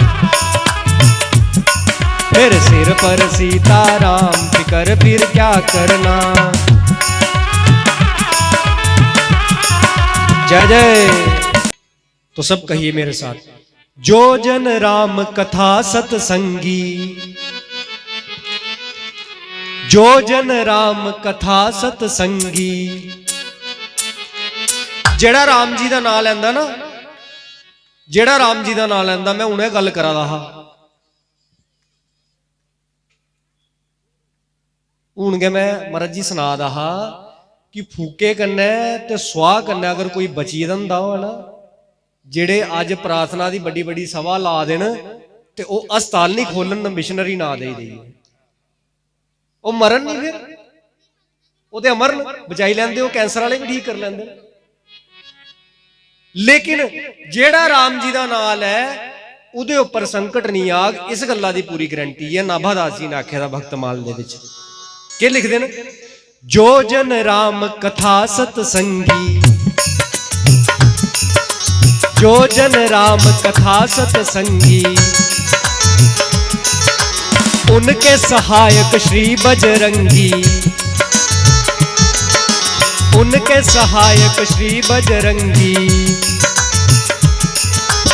मेरे सिर पर सीताराम फिकर फिर क्या करना। जय जय। तो सब कहिए मेरे साथ, जो जन राम कथा सतसंगी, जो जन राम कथा सतसंगी। जेड़ा राम जी का नाम लैंदा ना, जेड़ा राम जी का नाम लैंदा, मैं उन्हें गल करा रहा हूं के मैं महाराज जी सुना रहा कि फूके कन्नै ते सुआह कन्नै अगर कोई बची रहा हो ना, जेड़े अज प्रार्थना की बड़ी बड़ी सभा ला देन ते ओ अस्पताल नहीं खोलन, मिशनरी ना दे दी, ओ मरन नहीं, फिर वो अमरन बचाई लैंदे, ओ कैंसर वाले भी ठीक कर लेंदे। लेकिन जेड़ा राम जी का नाल है उहदे उपर संकट नहीं आग, इस गल्ला दी पूरी गारंटी है। नाभा दास जी ने आख्या था भक्तमाल दे विच के लिखदे ने, जो जन राम कथा सतसंगी, जो जन राम कथा सतसंगी, उनके सहायक श्री बजरंगी, उनके सहायक श्री बजरंगी।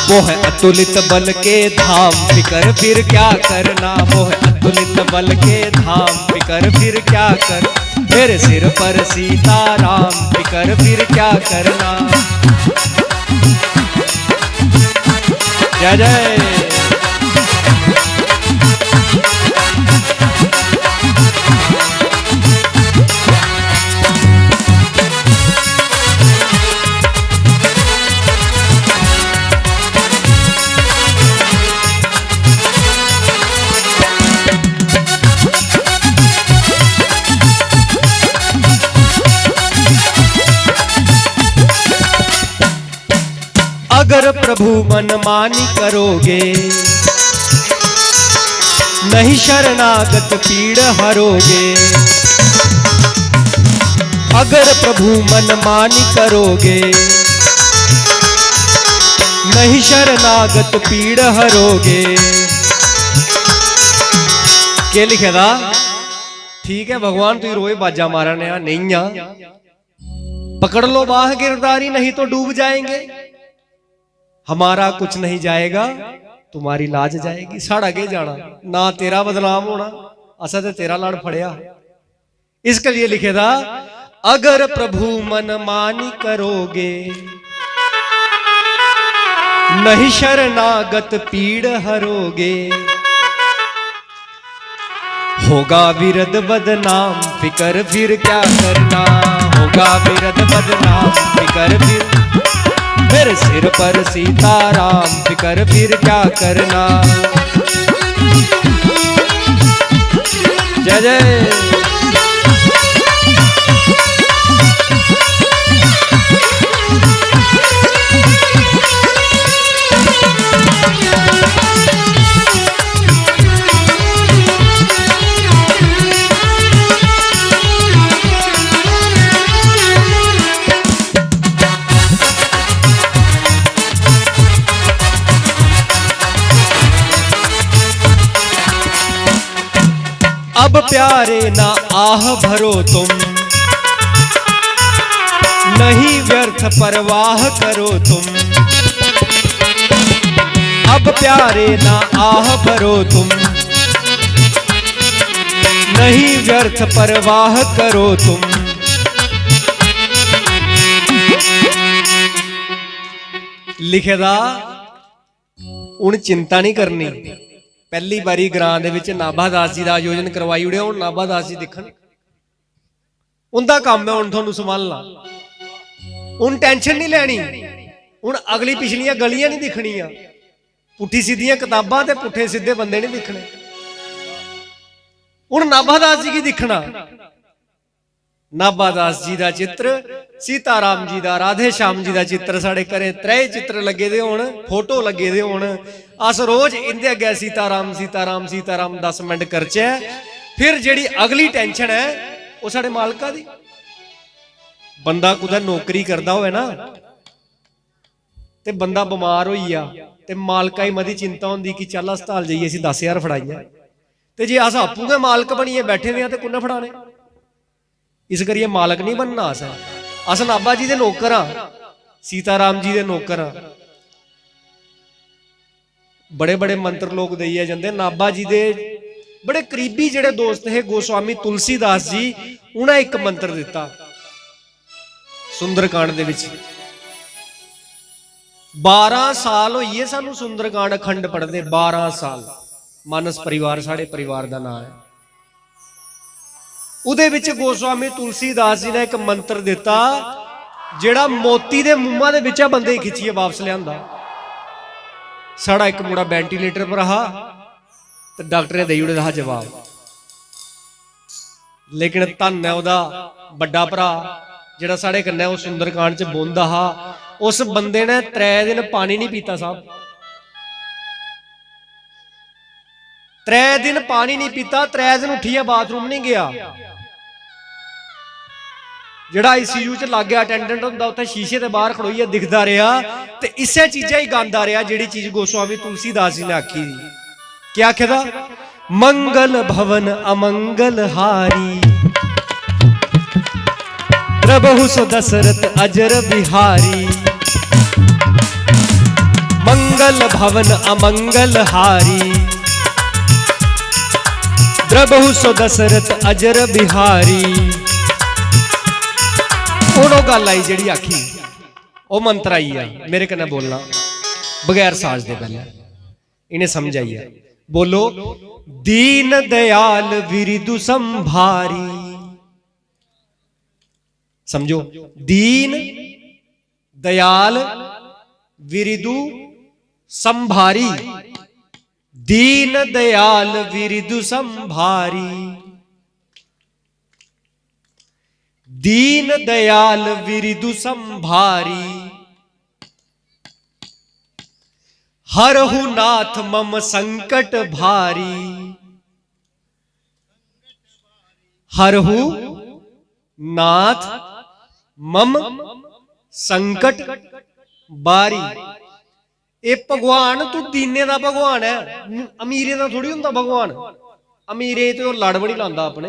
वो है अतुलित बल के धाम फिकर फिर क्या करना, वो है अतुलित बल के धाम फिकर फिर क्या कर, मेरे सिर पर सीताराम फिकर फिर क्या करना। जय जय। अगर प्रभु मनमानी करोगे, नहीं शरणागत पीड़ हरोगे। अगर प्रभु मनमानी करोगे, नहीं शरणागत पीड़ हरोगे। के लिखे था? ठीक है भगवान तू रोए बाजा मारने नहीं आ, पकड़ लो बाह गिरदारी नहीं तो डूब जाएंगे। हमारा कुछ नहीं जाएगा, तुम्हारी लाज जाएगी। साढ़ा के जाना ना, तेरा बदनाम होना, असा तो तेरा लड़ फड़िया। इसके लिए लिखे था, अगर प्रभु मनमानी करोगे, नहीं शरणागत पीड़ हरोगे। होगा विरद बदनाम फिकर फिर क्या करना, होगा विरद बदनाम फिकर फिर, मेरे सिर पर सीताराम फिकर फिर क्या करना। जय जय। अब प्यारे ना आह भरो तुम, नहीं व्यर्थ परवाह करो तुम। अब प्यारे ना आह भरो तुम, नहीं व्यर्थ परवाह करो तुम। लिखेदा हुण चिंता नहीं करनी। पहली बारी ग्रां दे विच नाभा दास जी दा आयोजन करवाई उड़े। हुण नाभा दास जी दिखण, उनका काम है हुण तुहानूं संभालना। हुण टेंशन नहीं लैनी। हुण अगली पिछलियां गलियां नहीं दिखणियां, पुट्ठी सीधियां किताबां ते पुट्ठे सीधे बंदे नहीं दिखने। हुण नाभा दास जी की दिखना? नाभा दास जी का चित्र, सीताराम जी का, राधे श्याम जी का चित्र साढ़े घरे त्रै चित्र लगे दे होण, फोटो लगे दे होण। अस रोज इंदे अगे सीताराम सीताराम सीताराम 10 मिनट करचे। फिर जिहड़ी अगली टेंशन है वो साढ़े मालका दी। बंदा कुदै नौकरी करदा होवे ना ते बंदा बीमार होइया ते मालका ही मदी चिंता होंदी कि चल हस्पताल जाइए असीं 10,000 फड़ाइए। ते जे अस आपू गै मालक बनिए बैठे दे ते कुन्ने फड़ाने? इस करिए मालक नहीं बनना। अस नाभा जी दे नौकर हाँ, सीताराम जी दे नौकर हाँ। बड़े बड़े मंत्र लोग दईए जाते। नाभा जी दे बड़े करीबी जेड़े दोस्त है गोस्वामी तुलसीदास जी, उन्हें एक मंत्र दिता सुंदरकांड दे विच। 12 साल होइए सानू सुंदरकांड अखंड पढ़दे। 12 साल। मानस परिवार साढ़े परिवार का नाम है। उदे विच गोस्वामी तुलसीदास जी ने एक मंत्र दिता जेड़ा मोती दे मुंहां दे विच बंदे खिच्चिए वापस लियांदा। साड़ा एक मुड़ा वेंटीलेटर पर हा ते डॉक्टर ने देई उड़े जवाब। लेकिन धन है उहदा बड़ा भरा जेड़ा साढ़े कन्नै उस सुंदरकांड च बोंदा हा, उस बंदे ने 3 दिन पानी नहीं पीता साहब। 3 दिन पानी नहीं पीता। 3 दिन उठिए बाथरूम नहीं गया। जिहड़ा ICU च लागे अटेंडेंट हुंदा उत्थे शीशे के बाहर खड़ोइए दिखदा रहा ते इसे चीज़ां ही गांदा रहा जिहड़ी चीज गोस्वामी तुलसीदास जी ने आखी। क्या आखेदा? मंगल भवन अमंगल हारी, प्रभु सो दशरथ अजर बिहारी। मंगल भवन अमंगल हारी, प्रभु सो दशरथ अजर बिहारी। हुण ओह गल आई जिहड़ी आखी, ओह मंत्र आई है। मेरे कन्नै बोलना बगैर साज दे पहले, इन्हें समझ आई है। बोलो, दीन दयाल विरिदु संभारी। समझो, दीन दयाल विरिदु संभारी। दीन दयाल विरिदु संभारी। दीन दयाल विरिदु संभारी। हरहु नाथ मम संकट भारी। हरहु नाथ मम संकट बारी। ए भगवान तू दीने दा भगवान है, अमीरे दा थोड़ी हुंदा भगवान। अमीरे तो लड़ भी नहीं लांदा अपने।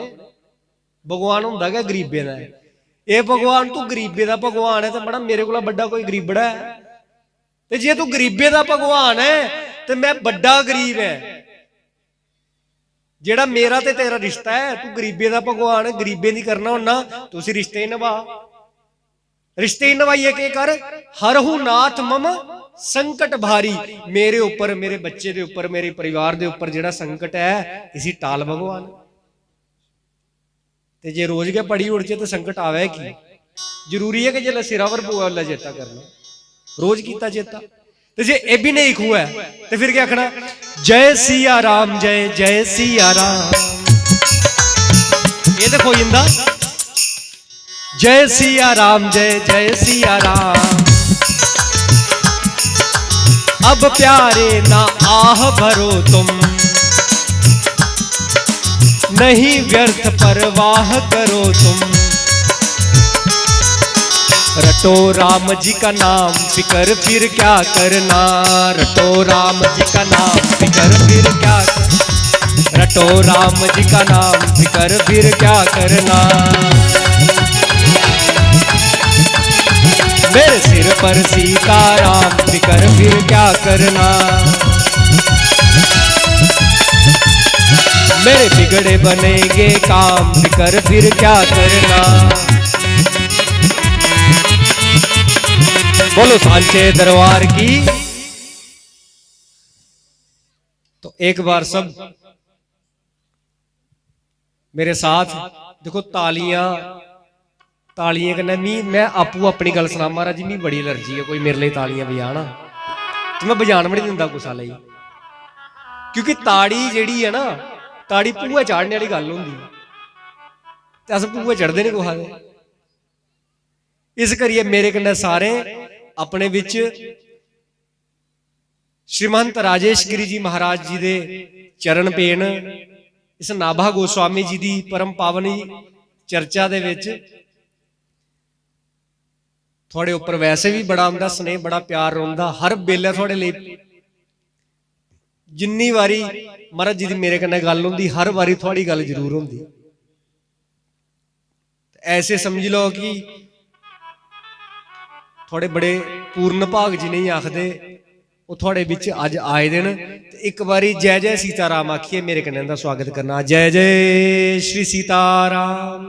भगवान हुंदा क्या गरीबे दा है। ए भगवान तू गरीबे दा भगवान है तो बड़ा मेरे को बड़ा कोई गरीबड़ा है। ते जे तू गरीबे दा भगवान है तो मैं बड़ा गरीब है। जेड़ा मेरा ते तेरा रिश्ता है, तू गरीबे दा भगवान है, गरीबे दी करना होना, तुसी रिश्ते ही निभा। रिश्ते ही निभाइए के कर। हरहु नाथ मम संकट भारी। मेरे ऊपर, मेरे बच्चे दे ऊपर, मेरे परिवार दे ऊपर जेड़ा संकट है, इसी टाल भगवान। ते जे रोज के पड़ी उड़ तो संकट आवे की? जरूरी है कि जे सिरावर पवा वाला चेता करना, रोज कीता चेता। तो जे ए भी नहीं खुआ है तो फिर क्या आखना? जय सिया राम, जय जय सिया राम। ये देखो इंदा, जय सिया राम, जय जय सिया राम। अब प्यारे ना आह भरो तुम, नहीं व्यर्थ परवाह करो तुम। रटो राम जी का नाम, फिकर फिर क्या करना। रटो राम जी का नाम, फिकर फिर क्या करना। रटो राम जी का नाम, फिकर फिर क्या करना। मेरे सिर पर सीताराम, फिकर फिर क्या करना। मेरे बिगड़े बनेंगे काम, फिकर फिर क्या करना। बोलो सांचे दरबार की। तो एक बार सब मेरे साथ देखो, तालियां तालियां कन्नै मैं आपू अपनी गल सुना। महाराज जी, मी बड़ी एलर्जी है, कोई मेरे लिए तालियां बजाना तो मैं बजान भी नहीं दिंदा कुसा लई, क्योंकि ताड़ी जेड़ी है ना, ताड़ी भूए चाढ़ने वाली गल होंदी ते अस भूए चढ़दे नहीं कुसा दे। इस करिए मेरे कन्नै सारे अपने विच श्रीमंत राजेश गिरी जी महाराज जी दे चरण पेन, इस नाभा गोस्वामी जी दी परम पावनी चर्चा दे विच थोड़े उपर वैसे भी बड़ा हुंदा स्नेह, बड़ा प्यार रोंदा हर बेले थोड़े लिए। जिन्नी वारी महाराज जी दी मेरे कन्नै गल हुंदी, हर वारी थोड़ी गल जरूर हुंदी। ऐसे समझ लो कि थोड़े बड़े पूर्ण भाग जी नहीं आखदे, वो थोड़े बिच अज आए दे न। एक बारी जय जय सीताराम आखिए, मेरे कन्नै दा स्वागत करना। जय जय श्री सीताराम,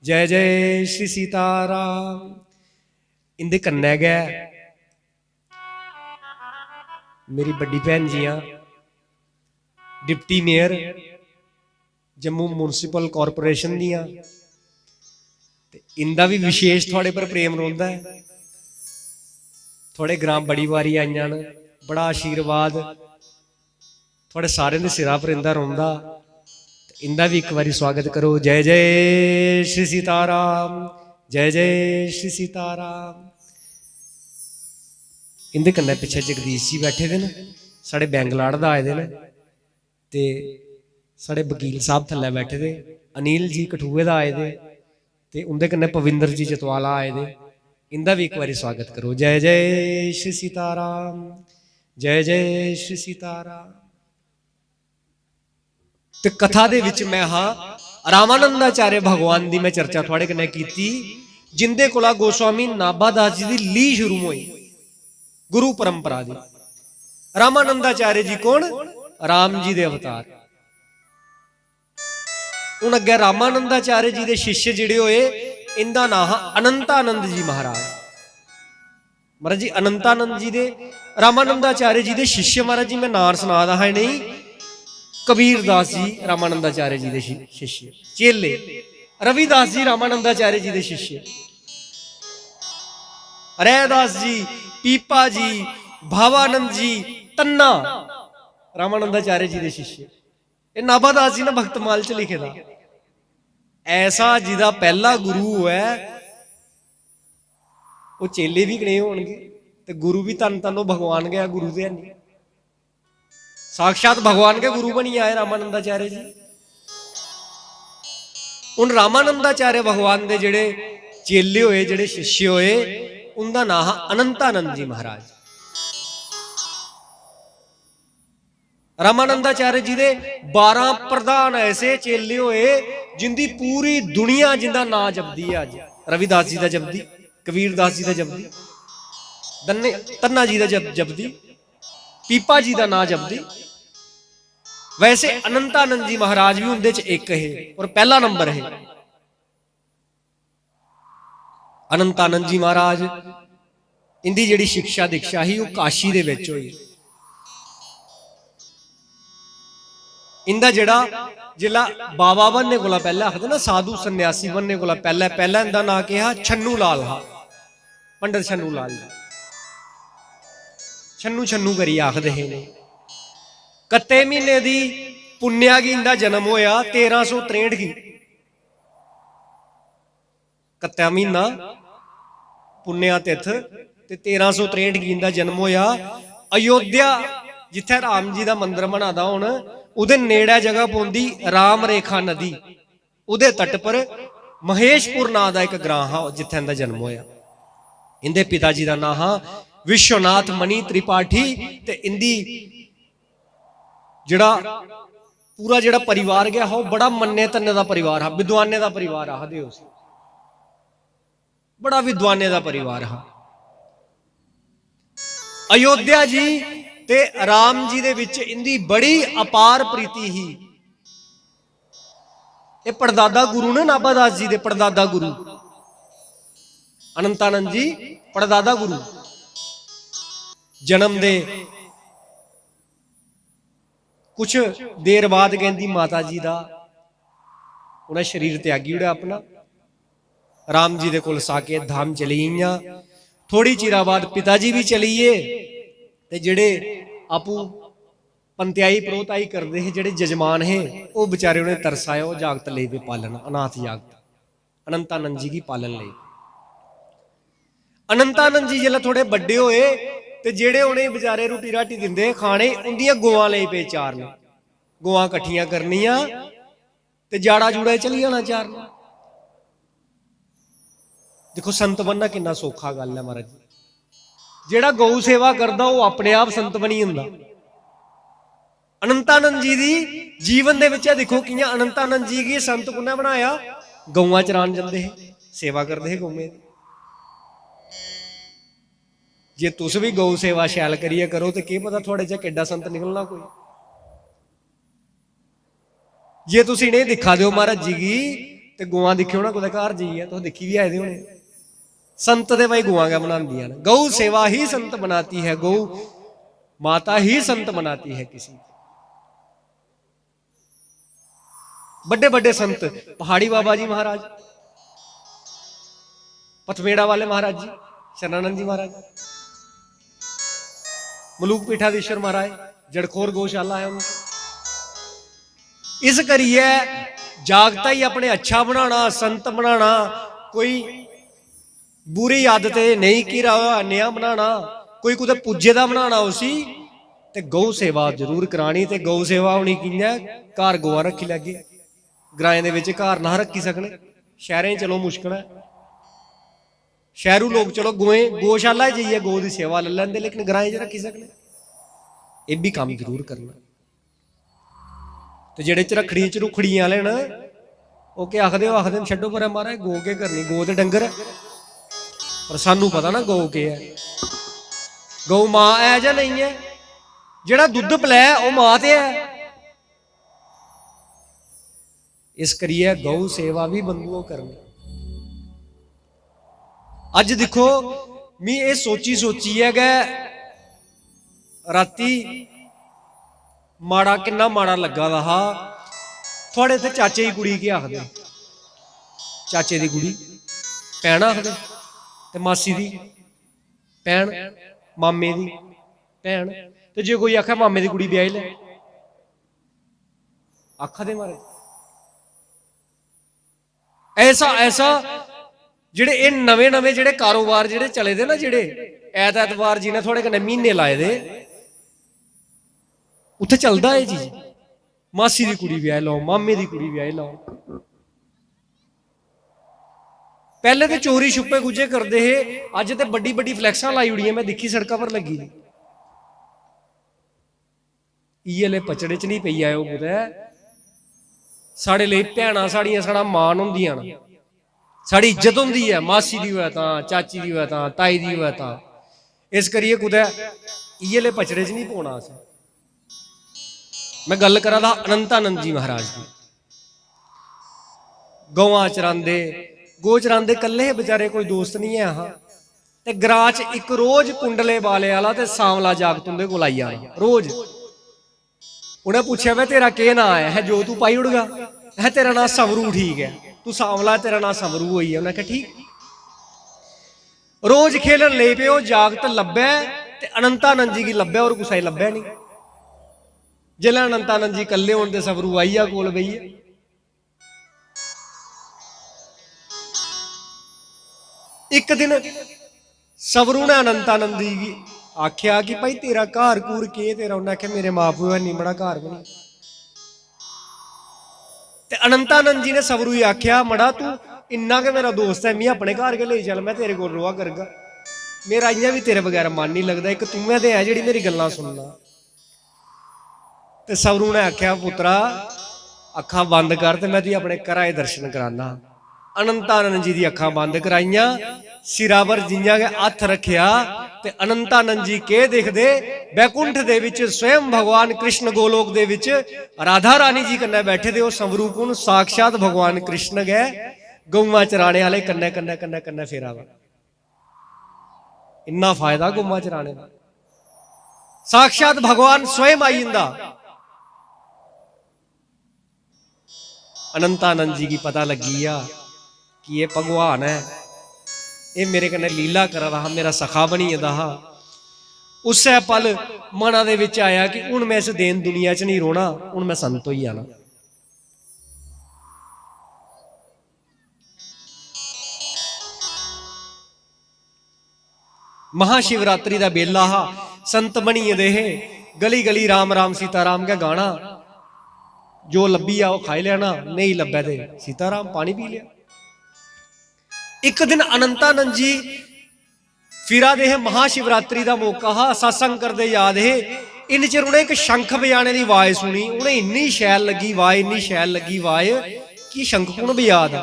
जय जय श्री सीताराम। इंदे कन्नै गै मेरी बड़ी भैन जियां deputy mayor Jammu municipal corporation दियां, इंदा भी विशेष थोड़े पर प्रेम रोंदा है। थोड़े ग्राम बड़ी वारी आईयां न, बड़ा आशीर्वाद थोड़े सारे दे सिरा पर इंदा रोंदा। इंदा भी एक बारी स्वागत करो। जय जय श्री सीताराम, जय जय श्री सीताराम। इंदे कन्नै पिछे जगदीश जी बैठे दे न, साढ़े बैंगलाड़ दा आए दे न, ते साढ़े वकील साहब थल्ले बैठे दे, अनिल जी कठुए दा आए दे, ते उंदे कन्नै पविंदर जी जतवाला आए दे। इंदा भी एक बारी स्वागत करो। जय जय श्री सीताराम, जय जय श्री सीताराम। ते कथा दे विच मैं हाँ रामानंदाचार्य भगवान दी मैं चर्चा थोड़े कन्नै कीती, जिंदे कोला गोस्वामी नाभा दास जी दी ली शुरू होई, गुरु परंपरा दी। रामानंदाचार्य जी कौन? राम जी दे अवतार। हुण अगे रामानंदाचार्य जी दे शिष्य जिहड़े होए, इंदा नाम अनंतानंद जी महाराज। महाराज जी अनंतानंद जी दे रामानंदाचार्य जी दे शिष्य, महाराज जी मैं नाम सुना दा है नहीं, कबीर दास जी रामानंदाचार्य जी दे शिष्य चेले, रविदास जी रामानंदाचार्य जी दे शिष्य, रैदास जी, पीपा जी, भावानंद जी, तन्ना रामानंदाचार्य जी दे शिष्य। ये नाभादास जी ने भक्तमाल च लिखे दा। ऐसा जिदा पहला गुरु है, वो चेले भी कने होणगे ते गुरु भी तन तन भगवान गया, गुरु ते नहीं, साक्षात भगवान के गुरु बनी आए रामानंदाचार्य जी। उन रामानंदाचार्य भगवान दे जेड़े चेले होए, जेड़े शिष्य होए, उनका नाम अनंतानंद जी महाराज। रामानंदाचार्य जी दे 12 प्रधान ऐसे चेले होए जिंदी पूरी दुनिया जिंदा नाम जपदी है। अज रविदास जी का जपदी, कबीरदास जी का जपदी, तन्ना जी का जपदी, पीपा जी का नाम जपदी। वैसे अनंतानंद जी महाराज भी उनदे च एक है और पहला नंबर है। अनंतानंद जी महाराज इंदी जिहड़ी शिक्षा दीक्षा ही वो काशी दे विच होई। इंदा जिहड़ा जिला बाबा बनने कोला पहले आखदे ना, साधु सन्यासी बनने कोला पहले इंदा नाम कहा छन्नू लाल हा, पंडित छन्नू लाल जी। छन्नू छन्नू करियै आखदे हे ने। कत्ते महीने दी पुन्नेआ गी इंदा जन्म होया 1363 गी। कत्ता महीना पुन्नेआ तिथ ते 1363 गी इंदा जन्म होया। अयोध्या जिथे राम जी दा मंदिर बना दा हुण, उहदे नेड़े जगह पौंदी राम रेखा नदी, उहदे तट पर महेशपुर नां दा एक ग्रां हा जिथे इंदा जन्म होया। इंदे पिता जी दा नाम हा विश्वनाथ मणि त्रिपाठी, ते इंदी जिहड़ा पूरा जिहड़ा परिवार गया हो बड़ा मन्ने तन्ने का परिवार हा, विद्वाने का परिवार आखदे उस, बड़ा विद्वाने का परिवार हा। अयोध्या जी ते राम जी दे विच इंदी बड़ी अपार प्रीति ही। ये पड़दादा गुरु ने नाभा दास जी दे पड़दादा गुरु अनंतानंद जी पड़दादा गुरु जन्म दे कुछ देर बाद कहती माता जी का उन्हें शरीर त्यागी उड़ा अपना, राम जी दे कोल साकेत धाम चली गईयां। थोड़ी चिरा बाद पिता जी भी चलीए ते जेड़े आपू पंत्याई प्रोताई करते हैं जेड़े जजमान है वो बेचारे उन्हें तरसाया, वो जागत ले पे पालन, अनाथ जागत अनंतानंद जी की पालन ले। अनंतानंद जी जिसले थोड़े बड़े होए ते जेड़े उन्हें बेचारे रोटी राटी दिंदे खाने उन्दियां गौवां ले पे चारन, गौवां कट्ठियां करनियां ते जाड़ा जूड़ा चली जाना चारन। देखो संत बनना कितना सौखा गल है महाराज, जेड़ा गौ सेवा करदा वो अपने आप संत बनी जंदा। अनंतानंद जी दी जीवन दे विच देखो कियां अनंतानंद जी की संत कुन्ने बनाया, गौवां चरान जांदे है, सेवा करदे है गौवें दी। जे तुस भी गौ सेवा शैल करिए करो तो क्या पता थोड़े च किड्डा संत निकलना कोई। जे तुम नहीं दिखा दो महाराज जी की तो गौवां दिखियो ना कुछ घर जाइए तो दिखी भी आए होने। संत दे भाई गौवां क्या बनाती है, गौ सेवा ही संत बनाती है, गौ माता ही संत बनाती है किसी। बड़े बड़े संत पहाड़ी बाबा जी महाराज, पथमेड़ा वाले महाराज जी, शरणानंद जी महाराज, मलूक पीठाधीश्वर महाराज, जड़खोर गौशाला है उनकी। इस करिए जागता ही अपने अच्छा बनाना, संत बनाना, कोई बुरी आदतें नहीं की नया बनाना, कोई कुछ पूजे का बनाना उसी ते गौ सेवा जरूर करानी। ते गौ सेवा होनी कियां, घर गौआ रखी लैगे, ग्राएं दे विच घर ना रखी सकने, शहरें चलो मुश्किल है। शहरों लोग चलो गौशाला जाइए गौ की सेवा ले लेंगे, लेकिन ग्राएं च रखी सकने, ये भी काम जरूर करना। तो जेड़े रखड़ी च रुखड़ियां वाले न वो क्या आखदे, आखदे छड्डो पर महाराज गौ के करनी, गौ तो डंगर है, पर सानू पता ना गौ के है, गौ मां है या नहीं है, जेड़ा दुध पिलै वो मां ते है। इस करिए गौ सेवा भी बंधुओं करनी। अज देखो मैं ये सोची है कि राती माड़ा किन्ना माड़ा लगा दा हा। थोड़े इत्थे चाचे की कुड़ी के आखदे, चाचे की कुड़ी भैन आखदे, ते मासी दी भैन, मामे दी भैन, ते जे कोई आखे मामे की कुड़ी ब्याही लै, आखा दे मारे ऐसा ऐसा जेड़े ये नवे नवे जेड़े कारोबार जेड़े चले दे ना, जेड़े ऐतवार जी ने थोड़े कन्नै महीने लाए दे, उत्थे चलदा है चीज, मासी की कुड़ी ब्याह लाओ, मामे की कुड़ी ब्याह लाओ। पहले तो चोरी छुपे गुजे करते है, अज तो बड़ी बड़ी फ्लैक्सां लाई उड़ी, मैं देखी सड़कों पर लगी। इये पचड़े च नहीं पई आयो कुदै, साढ़े लिए भैनां साड़ियां साड़ा मान होंदियां न, साड़ी इज्जत होंदी है, मासी दी होए तां, चाची दी होए तां, ताई दी होए तां। इस करिए कुदै इये पचड़े च नहीं पौना अस। मैं गल करा दा अनंतानंद जी महाराज की, गौवां चरांदे, गौ चरांदे कल्ले बेचारे, कोई दोस्त नहीं है। हाँ ते ग्रां च एक रोज कुंडले बाले वाला ते सांवला जागत उंदे कोल आई जाना रोज। उन्हें पूछा वे तेरा के नाम है, जो तू पाई उड़गा है, तेरा नाम संवरू, ठीक है तू सांवला, तेरा नाम संवरू होई है। उन्हें कहा ठीक। रोज खेलन ले पे, जागत लब्भे ते अनंतानंद जी की लब्भे और कुछ लब्भे नहीं। जिले अनंतानंद जी कल्ले होने ते संवरू आई आ कोल बई है। एक दिन संवरू ने अनंतानंद जी की आख्या कि भाई तेरा घर घूर के, तेरा उन्हें आख्या मेरे मां प्यो है नहीं, बड़ा घर बनी। ते अनंतानंद जी ने संवरू ही आख्या मड़ा तू इन्ना के मेरा दोस्त है, मैं अपने घर के ले चल, मैं तेरे को रोआ करगा, मेरा इं भी तेरे बगैर मन नहीं लगता, एक तुम्हें तो है जी मेरी गल्लां सुनना। ते सबरू ने आख्या पुत्रा अखा बंद कर, ते मैं तुझे अपने घरा दे दर्शन कराना। अनंतानंद जी दी अखा बंद कराइया, सिरा पर जिंजा के हथ रखिया, ते अनंतानंद जी के देखदे बैकुंठ दे विच स्वयं भगवान कृष्ण गोलोक दे विच राधा रानी जी कन्ने बैठे दे। संवरू कुण साक्षात भगवान कृष्ण गए गौवां चराने वाले कन्ने कन्ने कन्ने कन्ने फेरा वा। इन्ना फायदा गौवां चराने का, साक्षात भगवान स्वयं आई इंदा। अनंतानंद जी की पता लगी आ कि ये भगवान है, ये मेरे कन्ने लीला करा रहा, मेरा सखा बनी रहा। उस पल मना दे विच आया कि हुण मैं इस देन दुनिया च नहीं रोना, हुण मैं संत होई जाना। महाशिवरात्रि दा बेला हा, संत बनी दे गली गली राम राम सीताराम का गाना, जो लभी आ खाई लेना, नहीं लभ्या ते सीताराम पानी पी लिया। एक दिन अनंतानंद जी फिरा दे महाशिवरात्रि का मौका हा, सत्संग करते याद है। इन चिर उन्हें एक शंख बजाने की आवाज सुनी, उन्हें इन्नी शैल लगी आवाज, इन्नी शैल लगी आवाज कि शंख कुण बजा दा।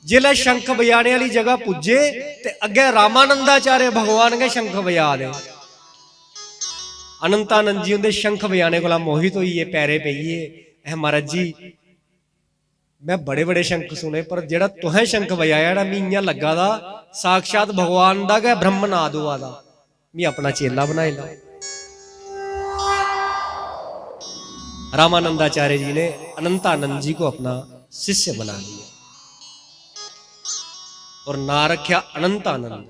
जिले शंख बजाने वाली जगह पुजे ते अगे रामानंदाचार्य भगवान के शंख बजा दे। अनंतानंद जी उनके शंख बजाने को मोहित होइए, पैरे पईए, महाराज जी मैं बड़े बड़े शंख सुने, पर जेड़ा तुहें शंख बजाया ना मी इयां लगा दा साक्षात भगवान दा गै ब्रह्मनाद हुआ दा, मी अपना चेला बनाए ला। रामानंदाचार्य जी ने अनंतानंद जी को अपना शिष्य बना लिया और ना रखा अनंतानंद।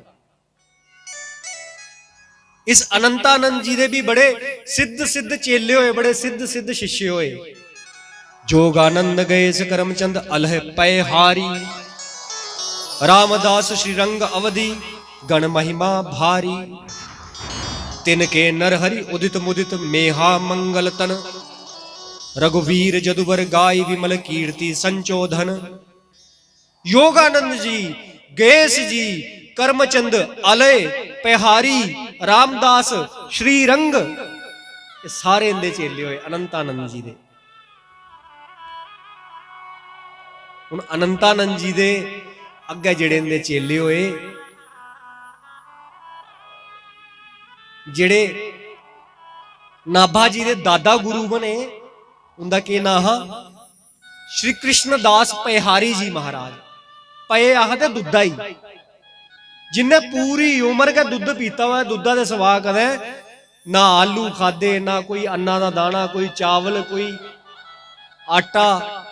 इस अनंतानंद जी दे भी बड़े सिद्ध सिद्ध चेले होए, बड़े सिद्ध सिद्ध शिष्य होए। जोगानंद गए करमचंद अलह पैहारी, रामदास श्रीरंग अवधि गण महिमा भारी। तिनके नरहरि उदित मुदित मेहा मंगल तन, रघुवीर जदुबर गाय विमल कीर्ति संचोधन। योगानंद जी, गैस जी, करमचंद अलय पैहारी, रामदास श्रीरंग, ये सारे इंदे चेले होए अनंतानंद जी दे। हुण अनंतानंद जी दे अगे जिहड़े इंदे चेले होए, जिहड़े नाभा जी दे दादा गुरु बने, उनका की नाम हा श्री कृष्ण दास पैहारी जी महाराज। पए आखदे दुद्धा ही, जिन्हें पूरी उम्र का दुध पीता हुआ, दुधा के सवा कदे ना आलू खादे, ना कोई अन्ना का दाना, कोई चावल, कोई आटा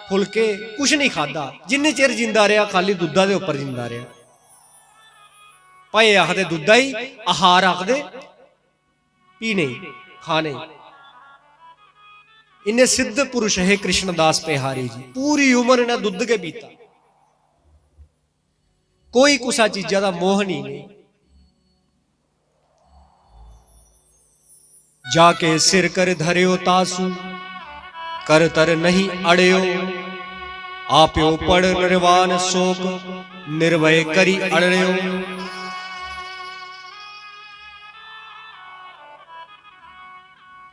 फुलके, कुछ नहीं खादा। जिन्ने चिर जिंदा रहा खाली दुधा के उपर जिंदा रहा। पए आखदे दुधा ही, आहार आखदे पीने खाने। इन्हें सिद्ध पुरुष है कृष्णदास पैहारी जी, पूरी उम्र इन्हें दुध के पीता, कोई कुसा चीजा का मोह नहीं। जाके सिर कर धर्यो तासु, कर तर नहीं अड़यो। आप्यो पड़ निर्वाण शोक, निर्भय करी अड़यो।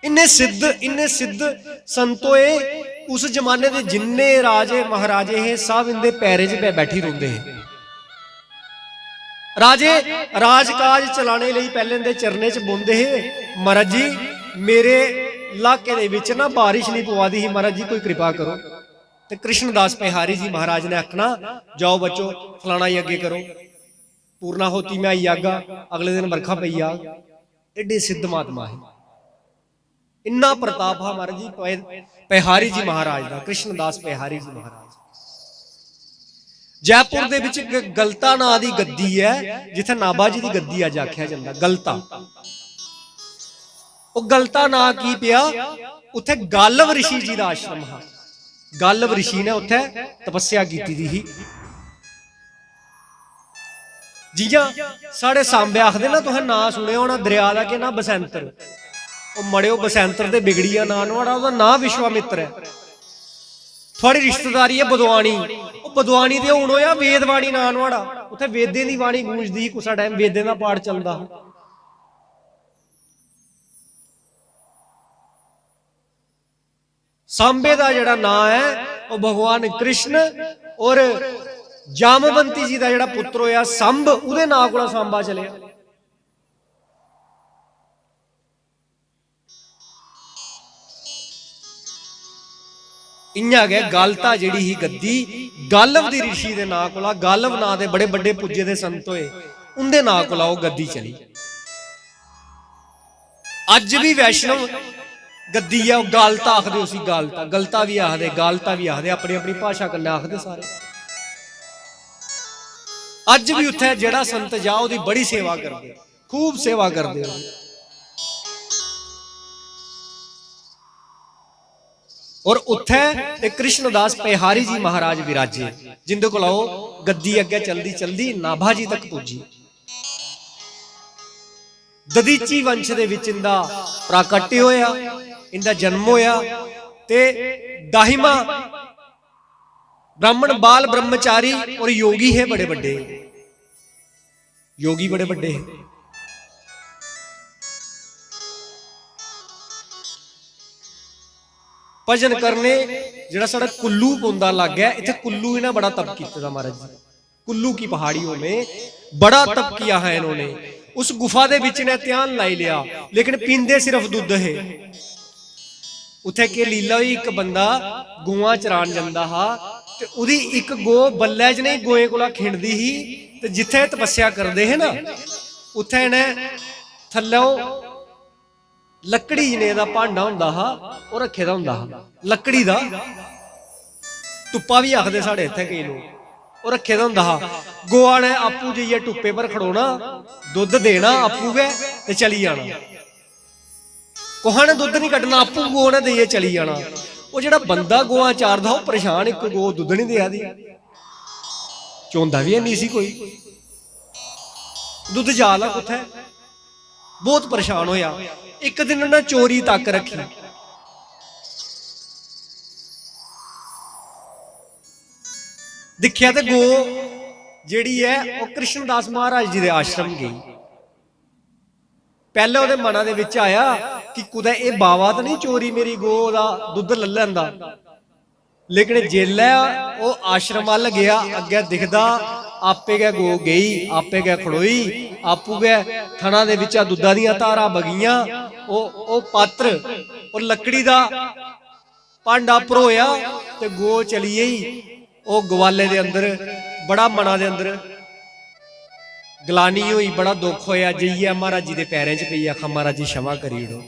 इन्ने सिद्ध संतोए उस जमाने के जिन्ने राजे महाराजे हैं, सब इनके पैरे च बैठी रोंदे हैं। राजे राजकाज चलाने लिए पहले इनके चरने च बोंदे है, महाराज जी मेरे इलाके दे विच ना बारिश नहीं पवादी ही, महाराज जी कोई कृपा करो। तो कृष्णदास पैहारी जी महाराज ने आखना, जाओ बच्चो फलाना यज्ञ करो, पूर्णाहुति में आई आगा, अगले दिन बरखा पई आग। एडे सिद्ध महात्मा है, इन्ना प्रताप हा महाराज जी पैहारी जी महाराज का, कृष्णदास पैहारी जी महाराज। जयपुर दे विच गलता नां दी गद्दी है, जिथे नाभा जी दी गद्दी अज आख्या जांदा गलता। वो गलता ना की पिया, उत्थे गालव ऋषि जी का आश्रम हा। गालव ऋषि ने उत्थे तपस्या की थी। जियां साढ़े सांबे आखदे ना, तुसें ना सुने होना दरिया का कि ना बसंतर, वो मड़ियो बसंतर दे बिगड़िया ना नुआड़ा, उसदा नाम विश्वामित्र है। थोड़ी रिश्तेदारी है बदवानी, बदवानी दे हुण होया वेदवाणी ना नुआड़ा, उत्थे वेदें दी वाणी गूंजदी, कुसा टाइम वेदें दा पाठ चलदा। सांबे का जिहड़ा नाम है वो भगवान कृष्ण और जामवंती जी का जिहड़ा पुत्र होया संभ, उहदे नाम कोला सांबा चलिया। इयां गया गालता जिहड़ी ही गद्दी गालव दी ऋषि दे नाम कोला, गालव नाम दे बड़े बड़े पूजे दे संत होए, उनके नाम कोला वो गद्दी चली। अज भी वैष्णव गद्दी है वो गालता आखदे, उसी गालता, गलता भी आखदे, गालता भी आखदे, अपनी अपनी भाषा कन्नै आखदे सारे। अज भी उत्थे जेड़ा संत जा ओदी बड़ी सेवा करदे, खूब सेवा करदे। और उत्थे कृष्णदास पिहारी जी महाराज विराजे, जिंदे कोल गद्दी अगे चलदी चलदी नाभा जी तक पुजी। दधीची वंश दे विच इंदा प्राकट्य होया, इंदा जन्म होया ते दाहिमा ब्राह्मण बाल ब्रह्मचारी और योगी है बड़े बड़े, योगी बड़े बड़े है। भजन करने जिहड़ा साडा कुल्लू पौंदा लग गया, इत्थे कुल्लू इन्हां बड़ा तप कीता महाराज जी। कुल्लू की पहाड़ियों में बड़ा तप किया है इन्होंने। उस गुफा दे विच ने ध्यान लाई लिया, लेकिन पींदे सिर्फ दुध है। उत्थे के लीला हुई, एक बंदा गौआं चरान जांदा हा ते उहदी एक गो बल्ले च नहीं गोए कोला खिंडदी ही, ते जिथे तपस्या करदे है ना उत्थे इन्हें थल्लों लकड़ी जने दा भांडा हुंदा हा वो रखे दा हुंदा हा, लकड़ी दा टुप्पा भी आखदे साढ़े इत्थे कई लोग, वो रखे दा हुंदा हा। गोआ ने आपू जाइए टुप्पे पर खड़ोना, दुध देना आपू गए ते चली जाना, कोहा ने दुध नहीं कड्ढना, आपू गो ने देइए चली जाना। वो जिहड़ा बंदा गोआ चारदा वो परेशान, एक गो दुध नहीं देआ दी, चोंदा भी नहीं सी कोई, दुध जाला कुत्थे, बहुत परेशान होया। एक दिन उन्हें चोरी तक रखी, दिखिया ते गो जिहड़ी है वो कृष्णदास महाराज जी दे आश्रम गई। पहले उहदे मना दे विच आया कि कुदै ये बावा तो नहीं चोरी मेरी गो दा दुध ले लैंदा, लेकिन जेल्लै वो आश्रम वाल गया अगे दिखदा आपे गै गो गई, आपे गै खड़ोई, आपू गै थना दे विच दुधा दियां धारां बगियां, ओ पात्र और लकड़ी दा भांडा भरोया ते गो चली गई। ओ गवाले दे अंदर बड़ा मना दे अंदर गलानी हुई, बड़ा दुख होया, जाइए महाराज जी दे पैरें च पई, आखा महाराज जी क्षमा करी ओड़ो,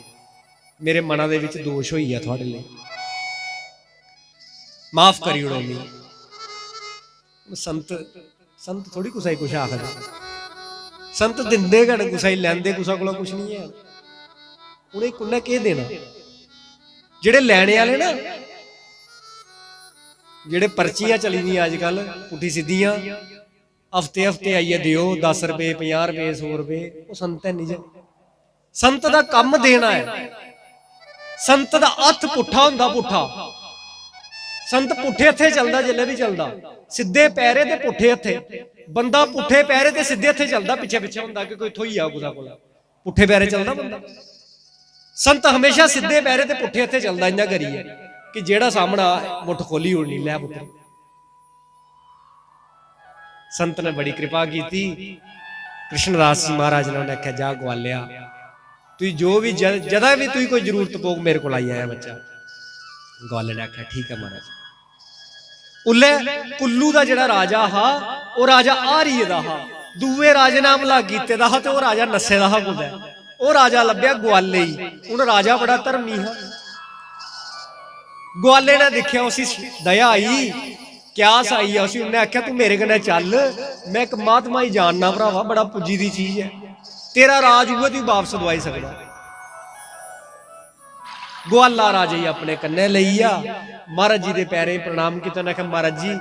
मेरे मना दे विच दोष होई है थोड़े लिए, माफ करी ओड़ो। संत संत थोड़ी कुछ कुछ आखदा, संत दिंदे गण कुछ लैंदे कुछ कोला कुछ नहीं है, उन्हें कुन्ने केह देना। जेड़े लैने वाले ना, जेड़े पर्चियां चली दी अजकल पुठी सीधियां, हफ्ते हफ्ते आइए दियो 10 रुपए 50 रुपए 100 रुपए, वो संत है नहीं। संत दा कम देना है, संत दा हथ पुठा हुंदा, पुठा संत पुठे हथे चलदा, जिल्ले भी चलदा सीधे पैरे ते पुठे हथे, बंदा पुठे पैरे ते सीधे हथे चलदा, पिछे पिछे हुंदा कि कोई थोई आ कुसा कोल, पुठे पैरे चलदा बंदा। संत हमेशा सीधे पैरे ते पुठे हथे चलदा, इन्ना करिए कि जेड़ा सामना मुठ खोली होनी लै पुत्र। संत ने बड़ी कृपा की थी। कृष्णदास जी महाराज ने उन्हें आख्या जा ग्वालिया तू जो भी जदा भी तू कोई जरूरत पोग मेरे को आई आया बच्चा। ग्वाले ने आख्या ठीक है महाराज। उल्ले कुल्लू का जिहड़ा राजा हा वो राजा आरीए दा हा, दूए राजे ने हमला कीते दा हा ते वो राजा नस्से दा हा कुदै, वो राजा लभ्या ग्वाले ही। उन राजा बड़ा धर्मी हा। ग्वाले ने देखिया उसी दया आई, क्यास आई है उसी, उन्हें आख्या तू मेरे कन्नै चल, मैं एक महात्मा ही जानना भरावा, बड़ा पुजी दी चीज है, तेरा राज हुआ तू वापस दवाई सकदा। ग्वाला राजे ही अपने कन्ने लईया, महाराज जी दे पैरें प्रणाम किया, उन्हें आख्या महाराज जी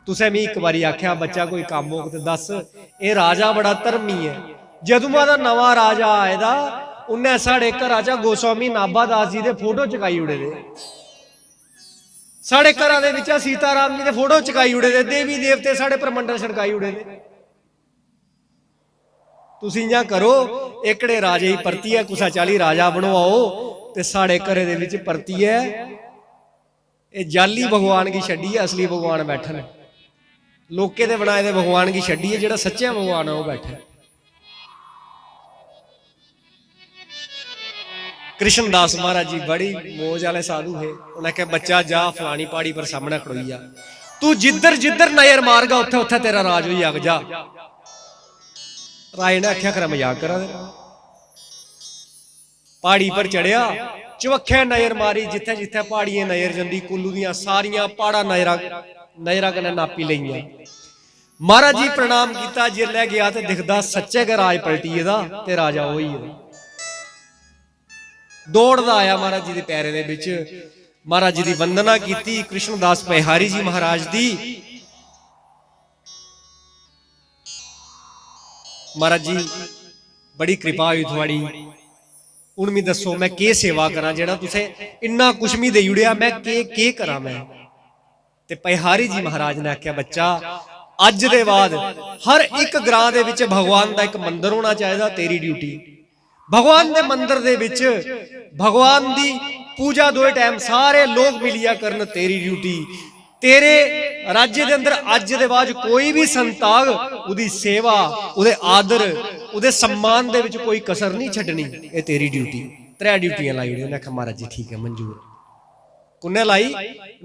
तुसें मी एक बारी आख्या बच्चा कोई काम हो ते दस, ये राजा बड़ा धर्मी है। जदों दा नवा राजा आए दा उन्हें साढ़े घरा च गोस्वामी नाभा दास जी दे फोटो चकाई उड़े दे, साढ़े घर दे विच सीताराम जी दे फोटो चकाई उड़े दे, देवी देवते साढ़े परमंडल छड़काई उड़े दे। तुसीं इयां करो एकड़े राजे ही परतिए कुसा चाली राजा बनवाओ, ते साढ़े घरे दे विच परतिए ये जाली भगवान की छड्डी है, असली भगवान बैठे ने। लोके दे बनाए दे भगवान की छड्डी है, जेड़ा सच्चा भगवान है वो बैठा है। कृष्णदास महाराज जी बड़ी मौज वाले साधु है। उन्हें कहा बच्चा जा फलानी पहाड़ी पर सामने खड़ोई जा, तू जिधर जिधर नजर मारगा उत्थे उत्थे तेरा राज होई आग जा। राय ने आख्या करा मजाक करा दे। पहाड़ी पर चढ़िया, चवखे नजर मारी, जिथे जिथे पहाड़ियां नजर जंदी कुल्लू दियां सारियां पहाड़ा नजरा कने नापी लईयां। महाराज जी प्रणाम किया, जिसले गया तो दिखदा सच्चे के राज पलटी दा ते राजा वही है। दौड़दा आया महाराज जी दे पैरें दे विच, महाराज जी दी वंदना की। कृष्णदास बिहारी जी महाराज दी महाराज जी बड़ी कृपा हुई थोड़ी, हुण मी दसो मैं के सेवा करा, जेड़ा तुसे इन्ना कुछ मी दे उड़िया, मैं के करा मैं। ते बिहारी जी महाराज ने आख्या बच्चा अज दे बाद हर एक ग्रां दे विच भगवान दा एक मंदिर होना चाहिए, तेरी ड्यूटी भगवान दे मंदिर दे विच भगवान दी पूजा दो टाइम सारे लोग मिलिया करन, तेरी ड्यूटी। तेरे राज्य दे अंदर अज दे बाद कोई भी संताग उदी सेवा उदे आदर उदे सम्मान दे विच कोई कसर नहीं छड्डनी, ये तेरी ड्यूटी। 3 ड्यूटियां लाई उन्हें। आख्या महाराज जी ठीक है मंजूर। कुन्ने लाई?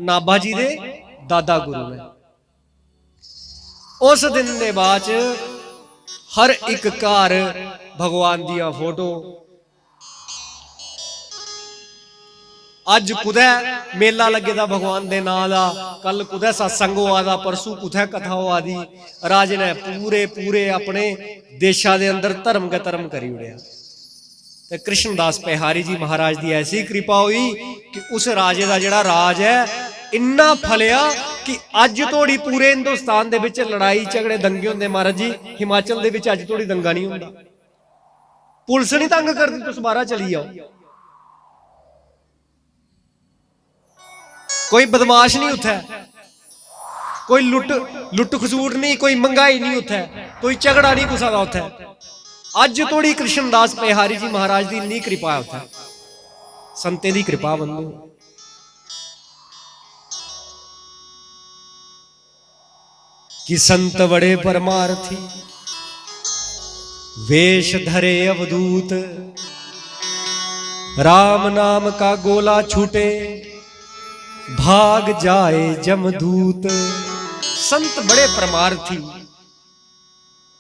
नाभा जी दे दादा गुरु ने। उस दिन दे बाद हर एक घर भगवान दिया फोटो, अज कुदै मेला लगे दा भगवान दे नां दा, कल कुदै सत्संग होआ दा, परसू कुदै कथा होआ दी। राजे ने पूरे पूरे अपने देशा दे अंदर धर्म का धर्म करी उड़िया। ते कृष्णदास बिहारी जी महाराज दी ऐसी कृपा हुई कि उस राजे दा जेड़ा राज है इन्ना फलिया कि अज तोड़ी पूरे हिंदुस्तान दे विच लड़ाई झगड़े दंगे होंदे। महाराज जी हिमाचल दे विच अज तोड़ी दंगा नहीं होंदा, पुलिस नहीं तंग करती, तुस बाहर चली जाओ, कोई बदमाश नहीं उठे, कोई लुट खसूट नहीं, कोई महंगाई नहीं उठे, कोई झगड़ा नहीं कुसा दा उठे। अज तोड़ी कृष्णदास बिहारी जी महाराज की इन्नी कृपा उठे, संते दी कृपा बंदो। कि संत बड़े परमार्थी वेश धरे अवधूत, राम नाम का गोला छूटे भाग जाए जमदूत। संत बड़े परमार्थी,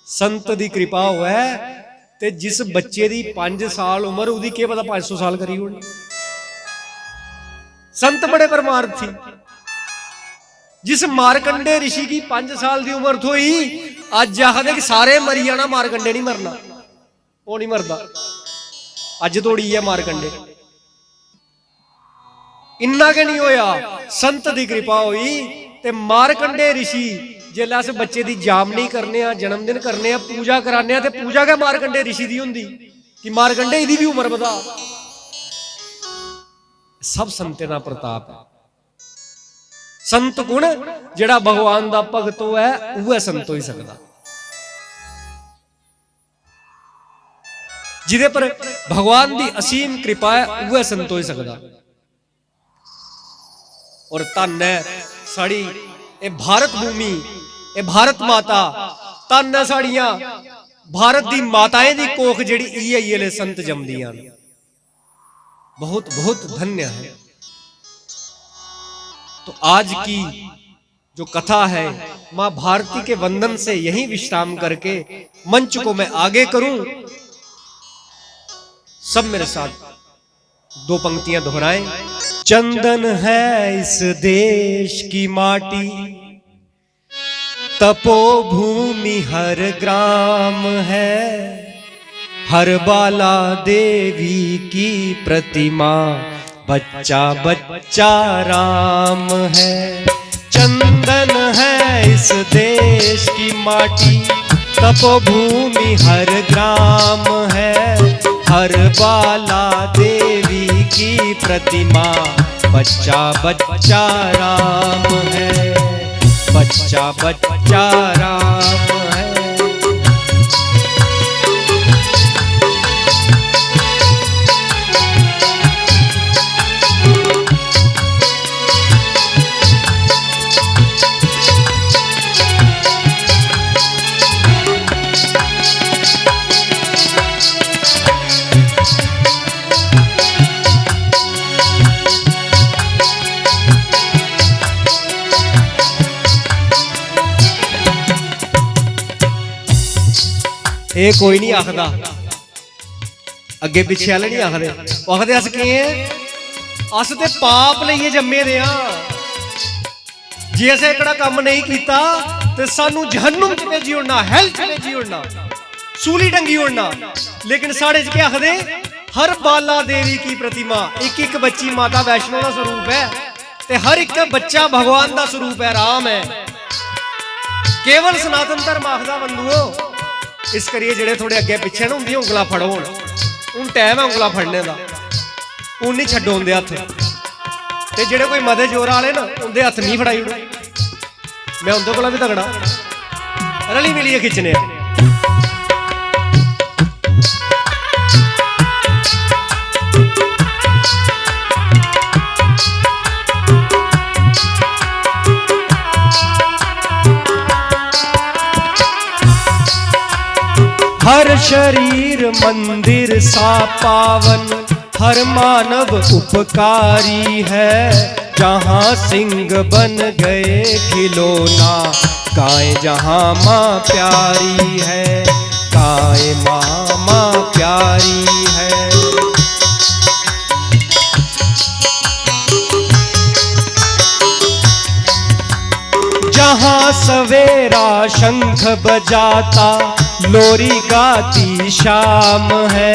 संत दी कृपा होए ते जिस बच्चे दी 5 साल उम्र उदी के पता 500 साल करी होनी। संत बड़े परमार्थी, जिस मारकंडे ऋषि की 5 साल की उम्र थोई, अज आखदे कि सारे मरी जाना, मारकंडे नहीं मरना, वो नहीं मरदा, अज तोड़ी है मारकंडे। इन्ना के नहीं होया, संत की कृपा हुई ते मारकंडे ऋषि जिसले अस बच्चे की जामनी करने, जन्मदिन करने, पूजा कराने, ते पूजा क्या मारकंडे ऋषि की होंदी कि मारकंडे इहदी भी उम्र बधा। सब संते दा प्रताप है। संत गुण जिहड़ा भगवान दा भगत है वह संत हो ही सकदा, जिदे पर भगवान दी असीम कृपा है वह संत हो ही सकदा। और धन है साड़ी ए भारत भूमि, ए भारत माता, धन है साड़ियां भारत दी माताएं दी कोख जिहड़ी इहे संत जमदियां। बहुत बहुत धन्य है। तो आज की जो कथा है मां भारती के वंदन से यही विश्राम करके मंच को मैं आगे करूं। सब मेरे साथ 2 पंक्तियां दोहराएं। चंदन है इस देश की माटी, तपोभूमि हर ग्राम है, हर बाला देवी की प्रतिमा, बच्चा बच्चा राम है। चंदन है इस देश की माटी, तपोभूमि हर ग्राम है, हर बाला देवी की प्रतिमा, बच्चा बच्चा राम है, बच्चा बच्चा राम है। ये कोई नहीं आखदा, अगे पिछे वाले नहीं आखदे, आखदे अस के अस ते पाप लईए जम्मे दे हां, जे असें एकड़ा काम नहीं कीता ते सानू जहन्नुम च भेजी उड़ना, हैल च भेजी उड़ना, सूली टंगी उड़ना। लेकिन साढ़े च क्या आखदे, हर बाला देवी की प्रतिमा, एक एक बच्ची माता वैष्णो का स्वरूप है, ते हर एक बच्चा भगवान का स्वरूप है, राम है। केवल सनातन धर्म आखदा बंधुओ, इस करिए जेड़े थोड़े अगे पिछे ना उनकी उंगलां फड़ो, हूं टाइम है उंगलां फड़ने का, हूं नहीं छड्डो उनके हथ, ते जेड़े कोई मते जोर वाले ना उनके हथ नहीं फड़ाई उड़ो, मैं उनके कोला भी तगड़ा, रली मिलिए खिंचने। हर शरीर मंदिर सा पावन, हर मानव उपकारी है, जहाँ सिंह बन गए खिलौना, गाय जहाँ माँ प्यारी है, गाय माँ प्यारी है। जहाँ सवेरा शंख बजाता, लोरी गाती शाम है,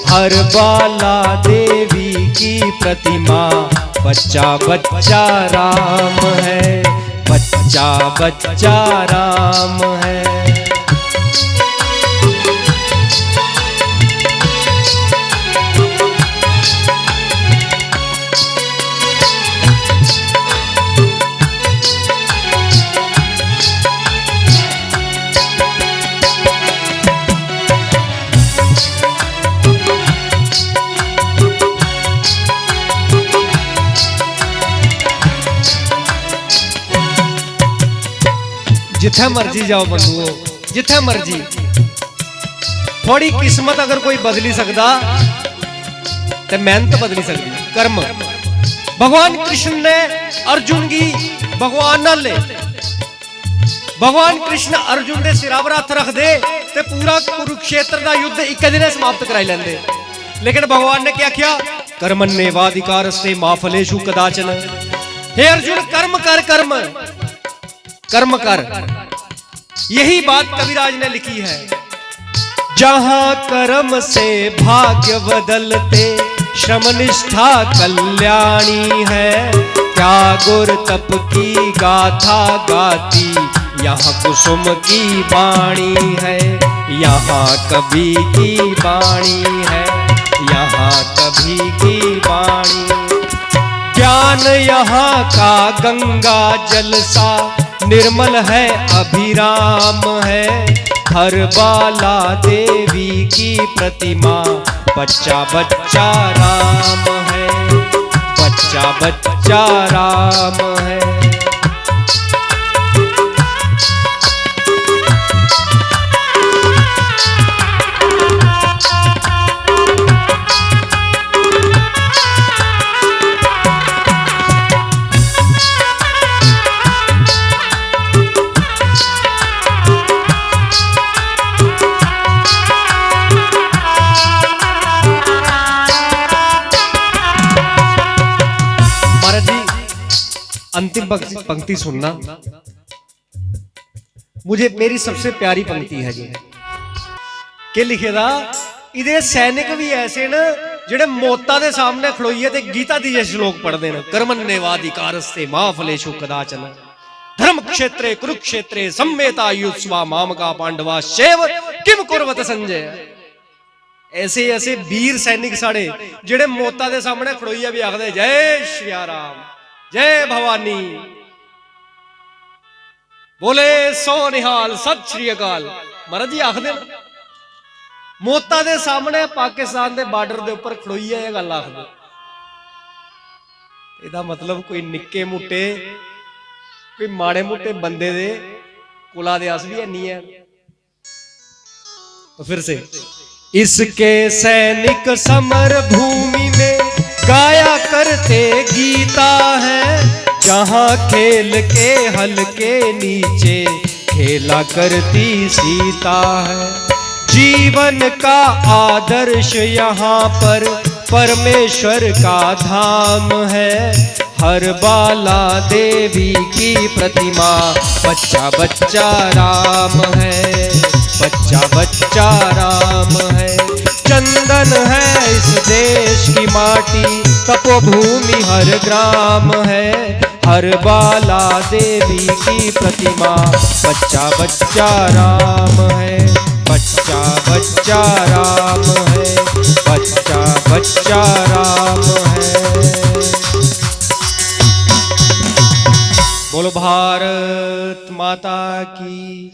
हर बाला देवी की प्रतिमा, बच्चा बच्चा राम है, बच्चा बच्चा राम है। जिथे मर्जी जाओ बंधुओं, जिथे मर्जी, थोड़ी किस्मत अगर कोई बदली सकता तो मेहनत बदली सकती, कर्म। भगवान कृष्ण ने अर्जुन की भगवान नाल ले, भगवान कृष्ण अर्जुन के सिरा पर हथ रख दे ते पूरा कुरुक्षेत्र का युद्ध एक दिन समाप्त कराई लेंदे। लेकिन भगवान ने क्या किया, कर्मण्येवाधिकारस्ते मा फलेषु कदाचन। हे अर्जुन कर्म कर, कर्म कर्म कर। यही बात कविराज ने लिखी है, जहां कर्म से भाग्य बदलते, श्रम निष्ठा कल्याणी है, त्याग और तप की गाथा गाती, यहाँ कुसुम की वाणी है, यहाँ कवि की वाणी है, यहाँ कवि की वाणी। ज्ञान यहाँ का गंगा जल सा, निर्मल है अभिराम है, हर बाला देवी की प्रतिमा, बच्चा बच्चा राम है, बच्चा बच्चा राम है। अंतिम पंक्ति सुनना, मुझे मेरी सबसे प्यारी पंक्ति है जी, के लिखे दा, इधर सैनिक भी ऐसे न जेड़े मौता दे सामने खड़ोइए ते गीता दी श्लोक पढ़ते हैं, कर्मण्येवाधिकारस्ते मा फलेषु कदाचन, धर्म क्षेत्रे कुरुक्षेत्रे सम्मेता युत्स्वा मामका पांडवा शैव किम कुर्वत संजय। ऐसे ऐसे वीर सैनिक साड़े जेड़े मौता दे सामने खड़ोइए भी आखदे जय श्री राम, जय भवानी, बोले सो निहाल सत श्री अकाल। महाराज जी आखदे मौता दे सामने पाकिस्तान दे बार्डर दे उपर खड़ोइए ये गल आखदे, इहदा मतलब कोई निक्के मुट्टे कोई माड़े मुट्टे बंदे दे कुला दे अस भी नहीं है। तो फिर से, इसके सैनिक समर भूमि में गाया करते गीता है, जहां खेल के हल के नीचे खेला करती सीता है, जीवन का आदर्श यहाँ पर परमेश्वर का धाम है। हर बाला देवी की प्रतिमा, बच्चा बच्चा राम है, बच्चा बच्चा राम है। चंदन है इस देश की माटी, तपोभूमि हर ग्राम है। हर बाला देवी की प्रतिमा, बच्चा बच्चा राम है, बच्चा बच्चा राम है, बच्चा बच्चा राम है। बोलो भारत माता की।